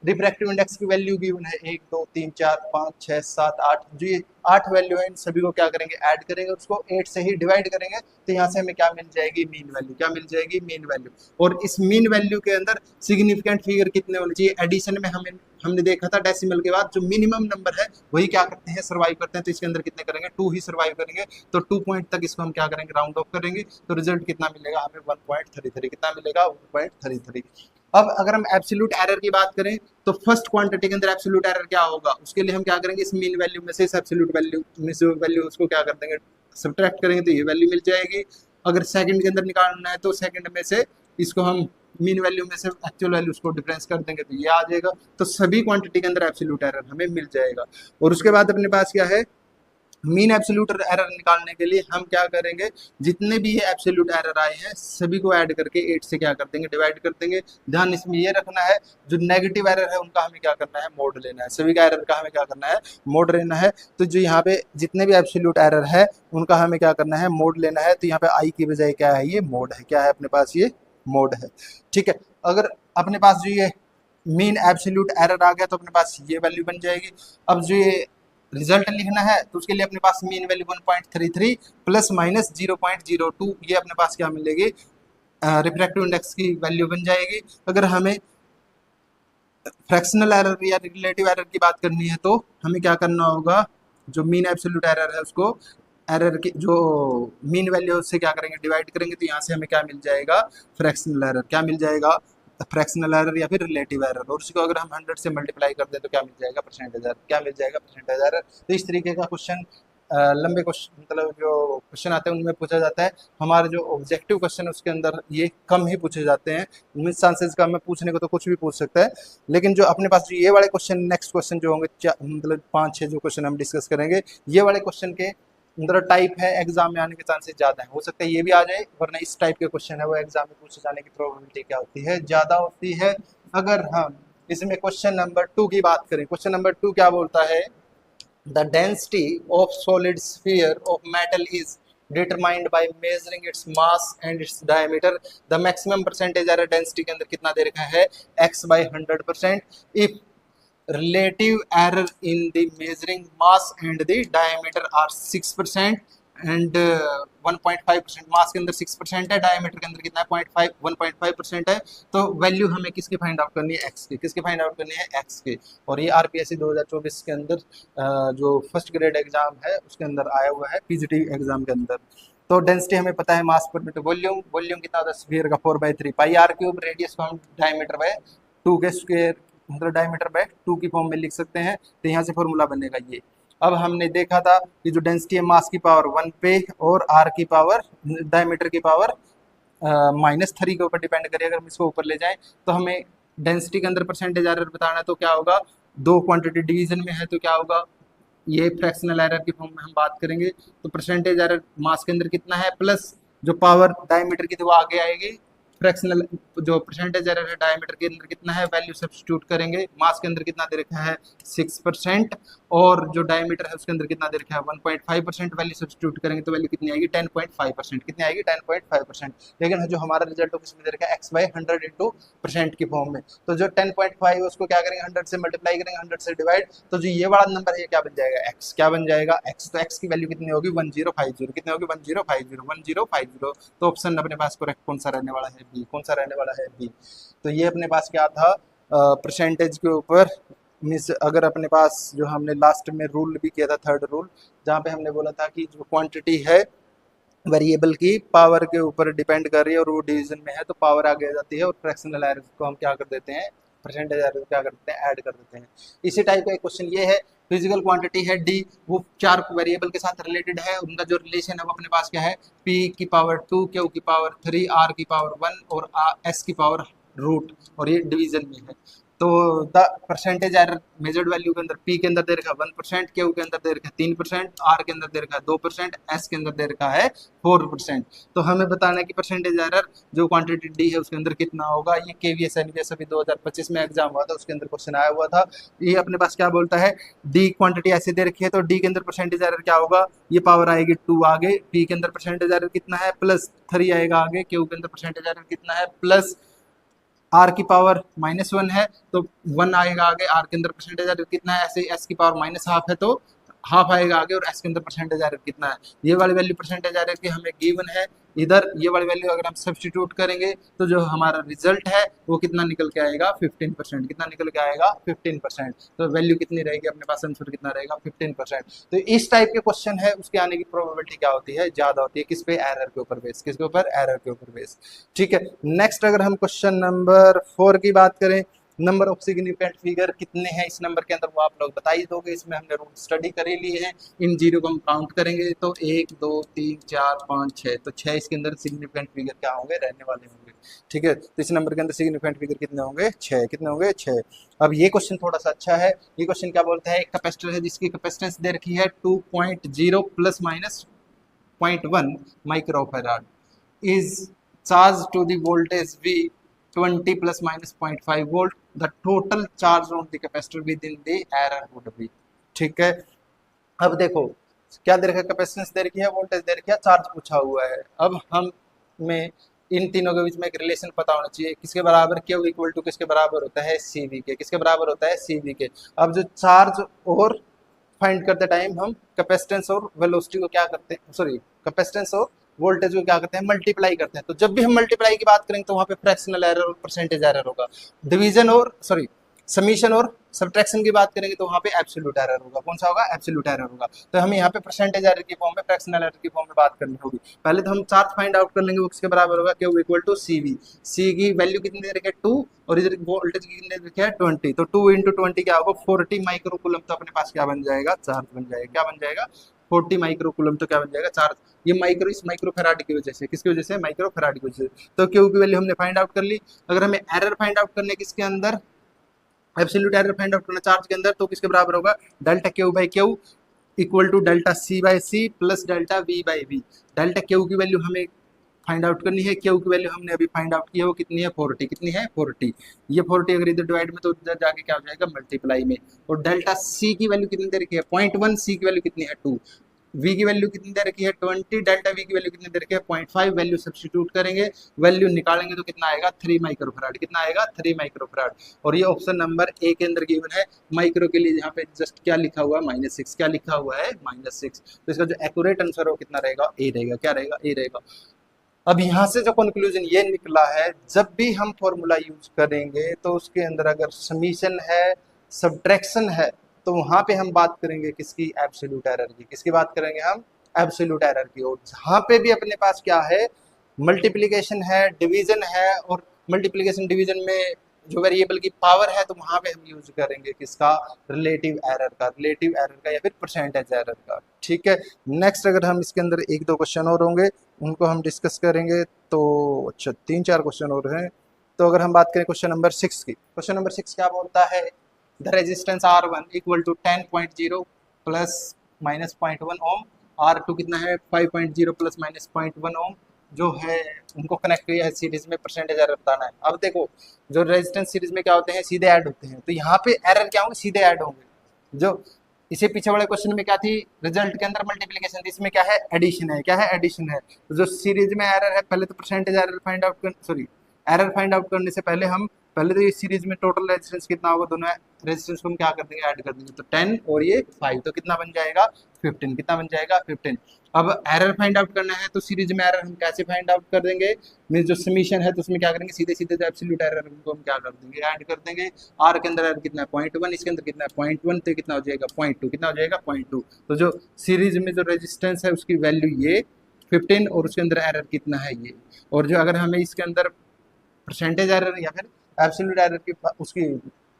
रिफ्रैक्टिव इंडेक्स की वैल्यू गिवन है 1 2 3 4 5 6 7 8 जो ये 8 वैल्यू है इन सभी को क्या करेंगे ऐड करेंगे, उसको 8 से ही डिवाइड करेंगे तो यहाँ से हमें क्या मिल जाएगी मीन वैल्यू। क्या मिल जाएगी मीन वैल्यू। और इस मीन वैल्यू के अंदर सिग्निफिकेंट फिगर कितने होने चाहिए। एडिशन में हमने देखा था डेसिमल के बाद जो मिनिमम नंबर है वही क्या करते हैं सर्वाइव करते हैं। तो इसके अंदर कितने करेंगे 2 ही सर्वाइव करेंगे। तो 2 पॉइंट तक इसको हम क्या करेंगे राउंड ऑफ करेंगे। तो रिजल्ट कितना मिलेगा हमें 1.33। कितना मिलेगा 1.33। अब अगर हम एब्सोल्यूट एरर की बात करें तो फर्स्ट क्वांटिटी के अंदर एब्सोल्यूट एरर क्या होगा उसके लिए हम क्या करेंगे इस मीन वैल्यू में से इस एब्सोल्यूट वैल्यू उसको क्या कर देंगे सब्ट्रैक्ट करेंगे तो ये वैल्यू मिल जाएगी। अगर सेकंड के अंदर निकालना है तो सेकंड में से इसको हम मीन वैल्यू में से एक्चुअल वैल्यू उसको डिफरेंस कर देंगे तो ये आ जाएगा। तो सभी क्वांटिटी के अंदर एब्सोल्यूट एरर हमें मिल जाएगा। और उसके बाद अपने पास क्या है मीन एब्सोल्यूट एरर निकालने के लिए हम क्या करेंगे जितने भी ये एब्सोल्यूट एरर आए हैं सभी को ऐड करके 8 से क्या कर देंगे डिवाइड कर देंगे। ध्यान इसमें ये रखना है जो नेगेटिव एरर है उनका हमें क्या करना है मोड लेना है। सभी का एरर का हमें क्या करना है मोड लेना है। तो जो यहाँ पे जितने भी एब्सोल्यूट एरर है उनका हमें क्या करना है मोड लेना है। तो यहाँ पे आई की बजाय क्या है ये मोड है। क्या है अपने पास ये मोड है। ठीक है। अगर अपने पास जो ये मीन एब्सोल्यूट एरर आ गया तो अपने पास ये वैल्यू बन जाएगी। अब जो ये रिजल्ट लिखना है तो उसके लिए अपने पास मीन वैल्यू 1.33 प्लस माइनस 0.02 ये अपने पास क्या मिलेगी रिफ्रैक्टिव इंडेक्स की वैल्यू बन जाएगी। अगर हमें फ्रैक्शनल एरर या रिलेटिव एरर की बात करनी है तो हमें क्या करना होगा जो मीन एब्सोल्यूट एरर है उसको एरर की जो मीन वैल्यू उससे क्या करेंगे डिवाइड करेंगे तो यहाँ से हमें क्या मिल जाएगा फ्रैक्शनल एरर। क्या मिल जाएगा फ्रैक्शनल एरर या फिर रिलेटिव एरर। और उसको अगर हम 100 से मल्टीप्लाई कर दें तो क्या मिल जाएगा परसेंटेज एरर। क्या मिल जाएगा परसेंटेज एरर। तो इस तरीके का क्वेश्चन लंबे क्वेश्चन मतलब जो क्वेश्चन आते हैं उनमें पूछा जाता है। हमारे जो ऑब्जेक्टिव क्वेश्चन उसके अंदर ये कम ही पूछे जाते हैं। मिस चांसेस कम है पूछने को तो कुछ भी पूछ सकता है। लेकिन जो अपने पास जो ये वाले क्वेश्चन नेक्स्ट क्वेश्चन जो होंगे मतलब 5-6 जो क्वेश्चन हम डिस्कस करेंगे ये वाले क्वेश्चन के अंदर टाइप है एग्जाम में आने के चांसेस ज़्यादा है। हो सकता है ये भी आ जाए वरना इस टाइप के क्वेश्चन है वो एग्जाम में पूछे जाने की प्रोबेबिलिटी क्या होती है ज़्यादा होती है। अगर हम इसमें क्वेश्चन नंबर 2 की बात करें, क्वेश्चन नंबर 2 क्या बोलता है, the density of solid sphere of metal is determined by measuring its mass and its diameter, the maximum percentage error density के अंदर कितना दे रखा है, x/100%, if relative error in the measuring mass and the diameter are 6% and 1.5%, मास के अंदर 6% है, diameter के अंदर कितना है 1.5% है, तो वैल्यू हमें किसकी फाइंड आउट करनी है, एक्स की, किसकी फाइंड आउट करनी है, एक्स की। और ये आरपीएससी 2024 के अंदर जो फर्स्ट ग्रेड एग्जाम है उसके अंदर आया हुआ है, पीजीटी एग्जाम के अंदर। तो डेंसिटी हमें पता है मास पर मीटर, वॉल्यूम कितना होता है स्फीयर का 4/3 पाई आर क्यूब, रेडियस को हम डायमीटर बाय 2 के स्क्वायर मतलब डायमीटर बाय 2 की फॉर्म में लिख सकते हैं, तो यहाँ से फॉर्मूला बनेगा ये। अब हमने देखा था कि जो डेंसिटी है मास की पावर 1 पे और आर की पावर डायमीटर की पावर -3 के ऊपर डिपेंड करें, अगर हम इसको ऊपर ले जाएं तो हमें डेंसिटी के अंदर परसेंटेज एरर बताना है, तो क्या होगा, दो क्वांटिटी डिवीजन में है तो क्या होगा, ये फ्रैक्शनल एरर की फॉर्म में हम बात करेंगे, तो परसेंटेज एरर मास के अंदर कितना है प्लस जो पावर डायमीटर की थी वो आगे आएगी, फ्रैक्शनल जो परसेंटेज एरर है डायमीटर के अंदर कितना है, वैल्यू सब्स्टिट्यूट करेंगे, मास के अंदर कितना दे रखा है 6% और जो डायमीटर है उसके अंदर कितना दे रखा है 1.5%, वैल्यू सब्स्टिट्यूट करेंगे तो वैल्यू कितनी आएगी 10.5%, कितनी आएगी 10.5%। लेकिन जो हमारा रिजल्ट किसमें दे रखा है x/100 इंटू % की फॉर्म में, तो जो 10.5 है उसको क्या करेंगे 100 से मल्टीप्लाई करेंगे, 100 से डिवाइड, तो जो ये वाला नंबर है क्या बन जाएगा x, क्या बन जाएगा x, तो x की वैल्यू कितनी होगी 1050, कितनी होगी 1050, तो ऑप्शन अपने पास करेक्ट कौन सा रहने वाला है, बी, कौन सा रहने वाला है, बी। तो ये अपने पास क्या था परसेंटेज के ऊपर, मीन्स अगर अपने पास जो हमने लास्ट में रूल भी किया था, थर्ड रूल, जहाँ पे हमने बोला था कि जो क्वांटिटी है वेरिएबल की पावर के ऊपर डिपेंड कर रही है और वो डिवीजन में है तो पावर आगे आ जाती है और फ्रैक्शनल एरर को हम क्या कर देते हैं, परसेंटेज एरर को क्या कर देते हैं, ऐड कर देते हैं। इसी टाइप का एक क्वेश्चन ये है, फिजिकल क्वांटिटी है डी, वो 4 वेरिएबल के साथ रिलेटेड है, उनका जो रिलेशन है वो अपने पास क्या है, p की पावर 2, q की पावर 3, r की पावर 1 और s की पावर रूट, और ये डिवीजन में है। तो the percentage error measured value के अंदर p के अंदर दे रखा है 1%, q के अंदर दे रखा है 3%, r के अंदर दे रखा है 2%, s के अंदर दे रखा है 4%। तो हमें बताना है कि परसेंटेज एरर जो क्वांटिटी डी है उसके अंदर कितना होगा। ये केवीएस एनवीएस अभी 2025 में एग्जाम हुआ था, उसके अंदर क्वेश्चन आया हुआ था। ये अपने पास क्या बोलता है, डी क्वांटिटी ऐसे दे रखी है तो डी के अंदर परसेंटेज एरर क्या होगा, ये पावर आएगी 2 आगे, p के अंदर परसेंटेज एरर कितना है +3 आएगा आगे, q के अंदर परसेंटेज एरर कितना है प्लस आर की पावर -1 है तो 1 आएगा आगे, आर के अंदर परसेंटेज एरर कितना है, ऐसे एस की पावर -1/2 है तो हाफ आएगा आगे, और एस के अंदर परसेंटेज एरर कितना है, ये वाली वैल्यू परसेंटेज एरर की हमें गिवन है। इधर ये वाली वैल्यू अगर हम सब्स्टिट्यूट करेंगे तो जो हमारा रिजल्ट है वो कितना निकल के आएगा 15%, कितना निकल के आएगा 15%। तो वैल्यू कितनी रहेगी अपने पास, आंसर कितना रहेगा 15%। तो इस टाइप के क्वेश्चन है उसके आने की प्रोबेबिलिटी क्या होती है, ज्यादा होती है, किस पे, एरर के ऊपर बेस, किसके ऊपर, एरर के ऊपर बेस। ठीक है, नेक्स्ट अगर हम क्वेश्चन नंबर 4 की बात करें, नंबर ऑफ सिग्निफिकेंट फिगर कितने हैं इस नंबर के अंदर वो आप लोग बता ही दोगे, इसमें हमने रूल स्टडी कर ही लिए हैं। इन जीरो को हम काउंट करेंगे तो 1 2 3 4 5 6, तो 6 इसके अंदर सिग्निफिकेंट फिगर क्या होंगे, रहने वाले होंगे। ठीक है, तो इस नंबर के अंदर सिग्निफिकेंट फिगर कितने होंगे, 6, कितने होंगे 6। अब ये क्वेश्चन थोड़ा सा अच्छा है, ये क्वेश्चन क्या बोलता है, एक कैपेसिटर है जिसकी कैपेसिटेंस दे रखी है 2.0 ± 0.1 microfarad, is charge to the voltage V 20 ± 0.5 volt, the total charge on the capacitor within the error would be. ठीक है, अब देखो क्या दे रखा है, कैपेसिटेंस दे रखी है, वोल्टेज दे रखी है, चार्ज पूछा हुआ है। अब हमें इन तीनों के बीच में एक रिलेशन पता होना चाहिए, किसके बराबर Q इक्वल टू किसके बराबर होता है CV के, किसके बराबर होता है CV के। अब जो चार्ज और फाइंड करते टाइम हम कैपेसिटेंस और वेलोसिटी को क्या करते हैं, सॉरी कैपेसिटेंस और वोल्टेज को क्या करते हैं, मल्टीप्लाई करते हैं। तो जब भी हम मल्टीप्लाई की बात करेंगे तो वहाँ पे फ्रैक्शनल एरर और परसेंटेज एरर होगा, डिवीजन और सॉरी समीशन और सब्ट्रैक्शन की बात करेंगे तो वहाँ पे एब्सोल्यूट एरर होगा। कौन सा होगा, एब्सोल्यूट एरर होगा। तो हमें यहाँ पे परसेंटेज एरर की फॉर्म में, फ्रैक्शनल एरर की फॉर्म में बात करनी होगी। पहले तो हम चार्ज फाइंड आउट कर लेंगे, वो किसके बराबर होगा, Q equal to CV। C की वैल्यू कितनी दे रखी है 2 और इधर वोल्टेज कितनी दे रखी है 20, तो 2 × 20 क्या होगा 40 माइक्रोकूलम। तो अपने पास क्या बन जाएगा, चार्ज बन जाएगा, क्या बन जाएगा 40 माइक्रोकूलम। तो क्या बन जाएगा चार्ज, ये माइक्रो इस माइक्रोफैराड की वजह से, किसकी वजह से, माइक्रोफैराड की वजह से। तो Q की वैल्यू हमने फाइंड आउट कर ली। अगर हमें एरर फाइंड आउट करने किसके अंदर, एब्सोल्यूट एरर फाइंड आउट करना चार्ज के अंदर, तो किसके बराबर होगा, delta Q/Q equal to delta C/C plus delta V/V। Delta Q की वैल्यू हमें फाइंड आउट करनी है। क्यू की वैल्यू हमने अभी फाइंड आउट की है, वो कितनी है 40, कितनी है 40। ये 40 अगर इधर डिवाइड में तो उधर जाके क्या हो जाएगा मल्टीप्लाई में। और डेल्टा सी की वैल्यू कितनी दे रखी है 0.1, सी की वैल्यू कितनी है 2, वी की वैल्यू कितनी दे रखी है 20, डेल्टा वी की वैल्यू कितनी दे रखी है 0.5। वैल्यू सब्स्टिट्यूट करेंगे, वैल्यू निकालेंगे तो कितना आएगा 3 माइक्रोफराड, कितना आएगा 3 माइक्रोफराड। और ये ऑप्शन नंबर ए के अंदर गिवन है। माइक्रो के लिए यहाँ पे जस्ट क्या लिखा हुआ है -6, क्या लिखा हुआ है -6। तो इसका जो एक्यूरेट आंसर हो कितना रहेगा ए रहेगा, क्या रहेगा ए रहेगा। अब यहाँ से जो कंक्लूजन ये निकला है, जब भी हम फॉर्मूला यूज करेंगे तो उसके अंदर अगर समीशन है, सब्ट्रैक्शन है, तो वहां पे हम बात करेंगे किसकी, एब्सोल्यूट एरर की। किसकी बात करेंगे हम, एब्सोल्यूट एरर की। और जहाँ पे भी अपने पास क्या है, मल्टीप्लिकेशन है, डिवीजन है, और मल्टीप्लिकेशन डिवीजन में जो वेरिएबल की पावर है, तो वहां पे हम यूज करेंगे किसका, रिलेटिव एरर का, रिलेटिव एरर का या फिर परसेंटेज एरर का। ठीक है। नेक्स्ट अगर हम इसके अंदर 1-2 क्वेश्चन और होंगे, उनको हम डिस्कस करेंगे। तो अच्छा 3-4 क्वेश्चन और हैं। तो अगर हम बात करें क्वेश्चन नंबर 6 की, क्वेश्चन नंबर 6 क्या बोलता है, the resistance R1 equal to 10.0 plus minus 0.1 ohm, R2 कितना है 5.0 प्लस माइनस 0.1 ओम जो है, उनको कनेक्ट किया है सीरीज में, परसेंटेज एरर बताना है। अब देखो जो रेजिस्टेंस सीरीज में क्या होते हैं, सीधे ऐड होते हैं, तो यहाँ पे एरर क्या होंगे, सीधे ऐड होंगे। जो इसे पीछे वाले क्वेश्चन में क्या थी, रिजल्ट के अंदर मल्टीप्लिकेशन थी, इसमें क्या है एडिशन है, क्या है एडिशन है। तो जो सीरीज में एरर है, पहले तो परसेंटेज एरर फाइंड आउट कर, सॉरी एरर फाइंड आउट करने से पहले हम पहले तो ये सीरीज में टोटल रेजिस्टेंस कितना होगा, दोनों रेजिस्टेंस को हम क्या कर देंगे, ऐड कर देंगे। तो 10 और ये 5, तो कितना बन जाएगा 15, कितना बन जाएगा 15। अब एरर फाइंड आउट करना है, तो सीरीज में एरर हम कैसे फाइंड आउट कर देंगे, मीन जो समीशन है तो उसमें क्या करेंगे, सीधे सीधे जो एब्सोल्यूट एरर उनको हम क्या कर देंगे, ऐड कर देंगे। आर के अंदर एरर कितना है 0.1, इसके अंदर कितना है 0.1, तो कितना हो जाएगा 0.2, कितना हो जाएगा 0.2। तो जो सीरीज में जो रेजिस्टेंस है उसकी वैल्यू ये 15 और उसके अंदर एरर कितना है ये। और जो अगर हमें इसके अंदर परसेंटेज एरर या फिर एब्सोल्यूट एरर की उसकी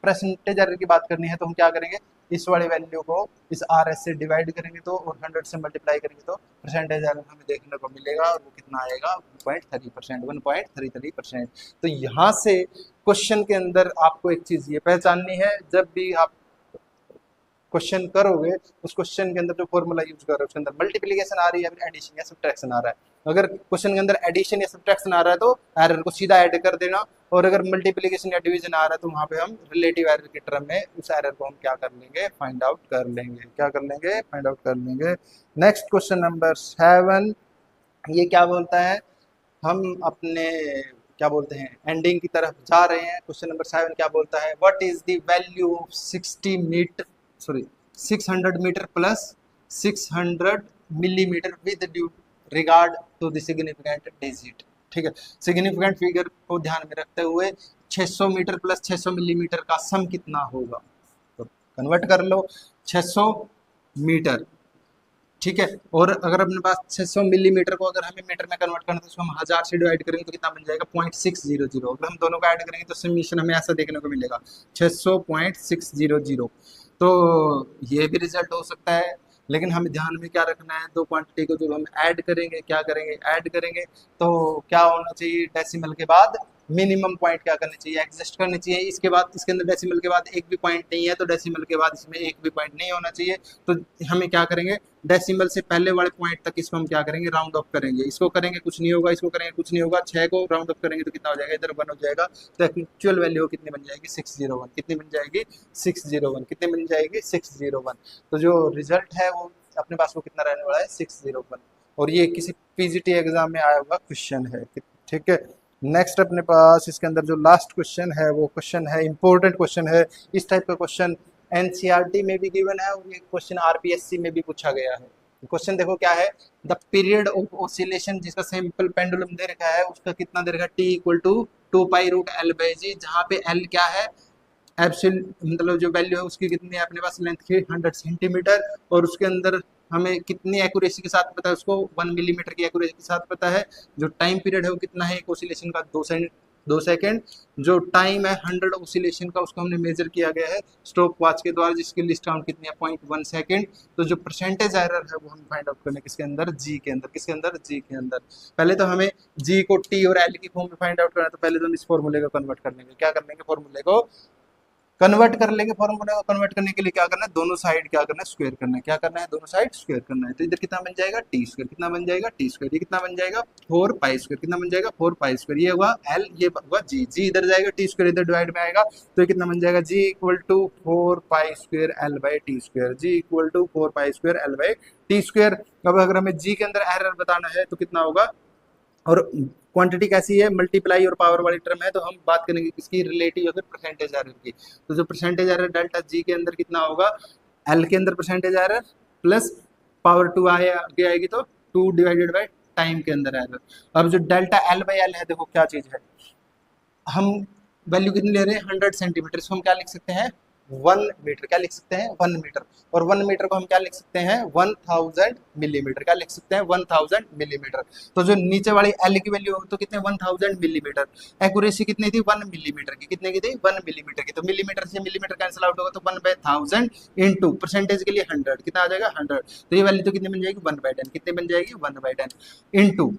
परसेंटेज एरर की बात करनी है, तो हम क्या करेंगे, इस वाली वैल्यू को इस आर एस से डिवाइड करेंगे तो, और 100 से मल्टीप्लाई करेंगे तो परसेंटेज एरर हमें देखने को मिलेगा, और वो कितना आएगा 1.30%, 1.33%। तो यहाँ से क्वेश्चन के अंदर आपको एक चीज ये पहचाननी है, जब भी आप क्वेश्चन करोगे उस क्वेश्चन के अंदर जो फॉर्मूला यूज कर रहे हो उसके अंदर मल्टीप्लिकेशन आ रही है या फिर एडिशन या सब्ट्रैक्शन आ रहा है। अगर क्वेश्चन के अंदर एडिशन या सब्ट्रैक्शन आ रहा है तो एरर को सीधा ऐड कर देना, और अगर मल्टीप्लिकेशन या डिवीजन आ रहा है तो वहां पे हम रिलेटिव एरर के टर्म में उस एरर को हम क्या कर लेंगे, फाइंड आउट कर लेंगे, क्या कर लेंगे, फाइंड आउट कर लेंगे। नेक्स्ट क्वेश्चन नंबर 7, ये क्या बोलता है, हम अपने क्या बोलते हैं एंडिंग की तरफ जा रहे हैं। क्वेश्चन नंबर 7 क्या बोलता है, what is the value of 600 metre plus 600 millimetre with due regard to the significant digit. ठीक है, सिग्निफिकेंट फिगर को ध्यान में रखते हुए 600 मीटर प्लस 600 मिलीमीटर का सम कितना होगा, तो कन्वर्ट कर लो 600 मीटर। ठीक है, और अगर अपने पास 600 मिलीमीटर को अगर हमें मीटर में कन्वर्ट करना है तो उसको हम 1000 से डिवाइड करेंगे तो कितना बन जाएगा 0.600। अगर हम दोनों को ऐड करेंगे तो समीशन हमें ऐसा देखने को मिलेगा 600.600। तो ये भी रिजल्ट हो सकता है, लेकिन हमें ध्यान में क्या रखना है, दो क्वांटिटी को जब हम ऐड करेंगे, क्या करेंगे, ऐड करेंगे तो क्या होना चाहिए, डेसिमल के बाद मिनिमम पॉइंट क्या करनी चाहिए, एग्जिस्ट करनी चाहिए। इसके बाद इसके अंदर डेसिमल के बाद एक भी पॉइंट नहीं है, तो डेसिमल के बाद इसमें एक भी पॉइंट नहीं होना चाहिए। तो हमें क्या करेंगे, डेसिमल से पहले वाले पॉइंट तक इसको हम क्या करेंगे, राउंड ऑफ करेंगे। इसको करेंगे कुछ नहीं होगा, इसको करेंगे कुछ नहीं होगा, 6 को राउंड ऑफ करेंगे तो कितना हो जाएगा, इधर 1 हो जाएगा। तो एक्चुअल वैल्यू कितनी बन जाएगी 601, कितनी बन जाएगी 601, कितनी बन जाएगी 601। तो जो रिजल्ट है वो अपने पास वो कितना रहने वाला है 601, और ये किसी पीजीटी एग्जाम में आया हुआ क्वेश्चन है। ठीक है, नेक्स्ट अपने पास इसके अंदर जो लास्ट क्वेश्चन है वो क्वेश्चन है, इंपॉर्टेंट क्वेश्चन है। इस टाइप का क्वेश्चन एनसीईआरटी में भी गिवन है और ये क्वेश्चन आरपीएससी में भी पूछा गया है। क्वेश्चन देखो क्या है, द पीरियड ऑफ ऑसिलेशन जिसका सिंपल पेंडुलम दे रखा है उसका कितना दे रखा है, टी इक्वल टू 2π√L/g, जहाँ पे L क्या है, एब्सोल्यूट मतलब जो वैल्यू है उसकी कितनी है अपने पास, लेंथ की 100 सेंटीमीटर, और उसके अंदर हमें कितनी एक्यूरेसी के साथ पता है, उसको 1 मिलीमीटर की एक्यूरेसी के साथ पता है। जो टाइम पीरियड है वो कितना है एक ऑसिलेशन का, 2 सेकंड। जो टाइम है 100 ऑसिलेशन का उसको हमने मेजर किया गया है स्टॉप वॉच के द्वारा, जिसकी लिस्ट काउंट कितनी है 0.1 सेकंड। तो जो परसेंटेज एरर है वो हम फाइंड आउट करने किसके अंदर, जी के अंदर, किसके अंदर, जी के अंदर। पहले तो हमें जी को टी और एल की फॉर्म में फाइंड आउट करना है, तो पहले तो हम इस फॉर्मूले को कन्वर्ट कर लेंगे, क्या कर लेंगे, फॉर्मूले को कन्वर्ट कर लेंगे फॉर्मूला को। कन्वर्ट करने के लिए क्या करना है, दोनों साइड क्या करना है, स्क्वायर करना है। क्या करना है, दोनों साइड स्क्वायर करना है। तो इधर कितना बन जाएगा, टी स्क्वायर। कितना बन जाएगा, टी स्क्वायर। ये कितना बन जाएगा, 4 पाई स्क्वायर। कितना बन जाएगा, 4 पाई स्क्वायर। ये हुआ एल, ये हुआ जी। जी इधर जाएगा, टी स्क्वायर इधर डिवाइड में आएगा, तो ये कितना बन जाएगा, g equal to 4 pi square L by T square. G equal to 4 pi square L by T square. अब अगर हमें जी के अंदर एरर बताना है तो कितना होगा, और क्वांटिटी कैसी है, मल्टीप्लाई और पावर वाली टर्म है, तो हम बात करेंगे किसकी, रिलेटिव या फिर परसेंटेज एरर की। तो जो परसेंटेज एरर डेल्टा जी के अंदर कितना होगा, एल के अंदर परसेंटेज एरर प्लस पावर 2 आगे आएगी, तो 2 डिवाइडेड बाय टाइम के अंदर एरर। अब जो डेल्टा एल बाई एल है, देखो क्या चीज है, हम वैल्यू कितनी ले रहे हैं, 100 सेंटीमीटर। इसको हम क्या लिख सकते हैं, 1 मीटर। क्या लिख सकते हैं, 1 मीटर। और 1 मीटर को हम क्या लिख सकते हैं, 1000 मिलीमीटर। क्या लिख सकते हैं, 1000 मिलीमीटर। तो जो नीचे वाली एल की वैल्यू तो कितने, 1000 मिलीमीटर। एक्यूरेसी कितनी थी, 1 मिलीमीटर की। कितने की थी, 1 मिलीमीटर की। तो मिलीमीटर से मिलीमीटर कैंसिल आउट होगा, तो 1/1000 इंटू परसेंटेज के लिए 100, कितना आ जाएगा, 100। तो ये वैल्यू तो कितनी बन जाएगी, 1/10। कितने बन जाएगी, 1/10 इंटू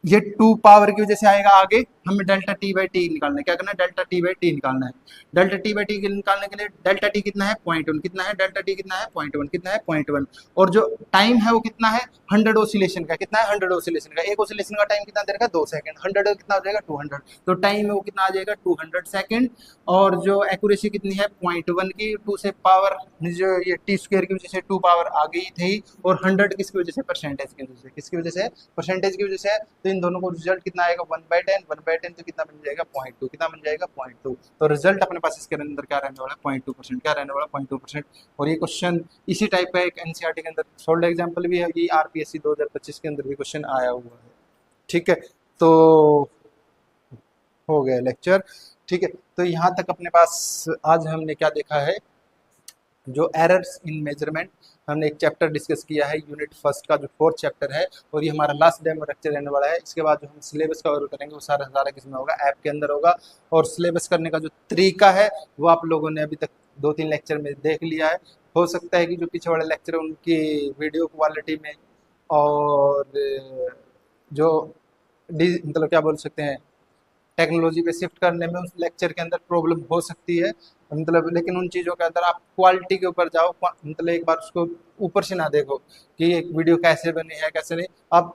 ये 2 पावर की वजह से आएगा आगे, हमें डेल्टा टी बाई टी निकालना है। क्या करना है, डेल्टा टी बाई टी निकालना है। डेल्टा टी बाई टी निकालने के लिए डेल्टा टी कितना है, 0.1। कितना है, डेल्टा टी कितना है, 0.1। कितना है, 0.1। और जो टाइम है वो कितना है, 100 ऑसिलेशन का। कितना है, 100 ऑसिलेशन का। एक ऑसिलेशन का टाइम कितना देर का, 2 सेकंड। 100 कितना हो जाएगा, 200। तो टाइम है वो कितना आ जाएगा, 200 सेकंड। और जो एक्यूरेसी कितनी है, 0.1 की। 2 से पावर, जो ये टी स्क्वायर की वजह से 2 पावर आ गई थी, और 100 किसकी वजह से, परसेंटेज की वजह से। किसकी वजह से, परसेंटेज की वजह से। तो इन दोनों को रिजल्ट कितना आएगा, 1/10। 1/10 तो कितना बन जाएगा, 0.2। कितना बन जाएगा, 0.2। तो रिजल्ट अपने पास इसके अंदर क्या रहने वाला है, 0.2%। क्या रहने वाला, 0.2%। और ये क्वेश्चन इसी टाइप का एक एनसीईआरटी के अंदर सोल्ड एग्जाम्पल भी है, ये आरपीएससी 2025 के अंदर भी क्वेश्चन आया हुआ है। ठीक है, तो हो गया लेक्चर। ठीक है, तो यहाँ तक अपने पास आज हमने क्या देखा है, जो एरर्स इन मेजरमेंट, हमने एक चैप्टर डिस्कस किया है यूनिट फर्स्ट का, जो 4th चैप्टर है, और ये हमारा लास्ट डेमो लेक्चर रहने वाला है। इसके बाद जो हम सिलेबस कवर करेंगे वो सारा किसमें होगा, ऐप के अंदर होगा। और सिलेबस करने का जो तरीका है वो आप लोगों ने अभी तक 2-3 लेक्चर में देख लिया है। हो सकता है कि जो पीछे वाले लेक्चर है उनकी वीडियो क्वालिटी में और जो मतलब क्या बोल सकते हैं, टेक्नोलॉजी पे शिफ्ट करने में उस लेक्चर के अंदर प्रॉब्लम हो सकती है, मतलब। लेकिन उन चीज़ों के अंदर आप क्वालिटी के ऊपर जाओ, मतलब एक बार उसको ऊपर से ना देखो कि एक वीडियो कैसे बनी है कैसे नहीं, आप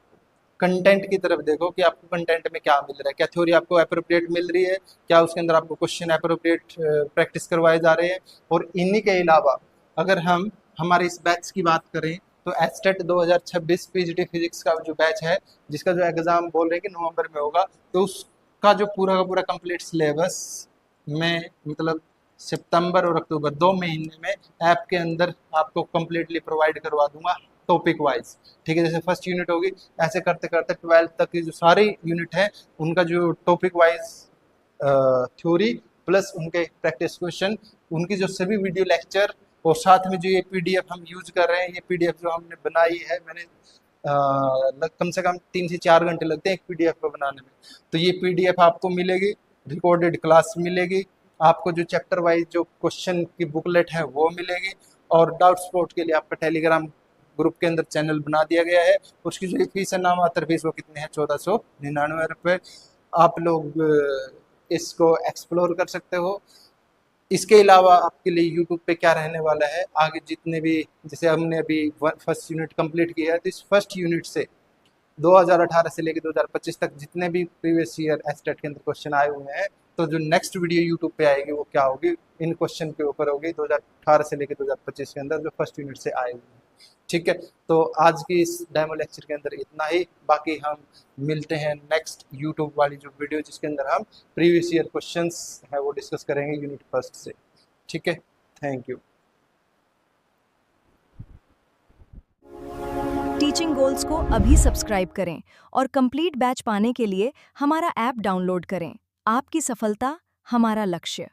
कंटेंट की तरफ देखो कि आपको कंटेंट में क्या मिल रहा है, क्या थ्योरी आपको अप्रोप्रिएट मिल रही है, क्या उसके अंदर आपको क्वेश्चन अप्रोप्रिएट प्रैक्टिस करवाए जा रहे हैं। और इन्हीं के अलावा अगर हम हमारे इस बैच की बात करें तो एस्टेट 2026 पीजीटी फिजिक्स का जो बैच है, जिसका जो एग्ज़ाम बोल रहे हैं कि नवंबर में होगा, तो उसका जो पूरा का पूरा कंप्लीट सिलेबस मैं मतलब सितंबर और अक्टूबर 2 महीने में ऐप के अंदर आपको कम्प्लीटली प्रोवाइड करवा दूंगा, टॉपिक वाइज। ठीक है, जैसे फर्स्ट यूनिट होगी, ऐसे करते करते 12th तक की जो सारी यूनिट है उनका जो टॉपिक वाइज थ्योरी प्लस उनके प्रैक्टिस क्वेश्चन, उनकी जो सभी वीडियो लेक्चर, और साथ में जो ये पीडीएफ हम यूज कर रहे हैं, ये पीडीएफ जो हमने बनाई है, मैंने कम से कम 3 से 4 घंटे लगते हैं एक पीडीएफ को बनाने में। तो ये पीडीएफ आपको मिलेगी, रिकॉर्डेड क्लास मिलेगी आपको, जो चैप्टर वाइज जो क्वेश्चन की बुकलेट है वो मिलेगी, और डाउट स्पॉट के लिए आपका टेलीग्राम ग्रुप के अंदर चैनल बना दिया गया है। उसकी जो फीस है, नामात्र फीस, वो कितने हैं, 1499 रुपये। आप लोग इसको एक्सप्लोर कर सकते हो। इसके अलावा आपके लिए यूट्यूब पे क्या रहने वाला है आगे, जितने भी, जैसे हमने अभी फर्स्ट यूनिट कंप्लीट किया है, तो इस फर्स्ट यूनिट से 2018 से लेकर 2025 तक जितने भी प्रीवियस ईयर एस्टेट के अंदर क्वेश्चन आए हुए हैं, तो जो नेक्स्ट वीडियो यूट्यूब पे आएगी वो क्या होगी, इन क्वेश्चन के ऊपर होगी 2018 से लेकर 2025 के अंदर जो फर्स्ट यूनिट से आए हुए हैं। ठीक है, तो आज की इस डेमो लेक्चर के अंदर इतना ही। बाकी हम मिलते हैं नेक्स्ट यूट्यूब वाली जो वीडियो, जिसके अंदर हम प्रीवियस ईयर क्वेश्चंस है वो डिस्कस करेंगे यूनिट फर्स्ट से। ठीक है, थैंक यू। टीचिंग गोल्स को अभी सब्सक्राइब करें और कंप्लीट बैच पाने के लिए हमारा ऐप डाउनलोड करें। आपकी सफलता हमारा लक्ष्य।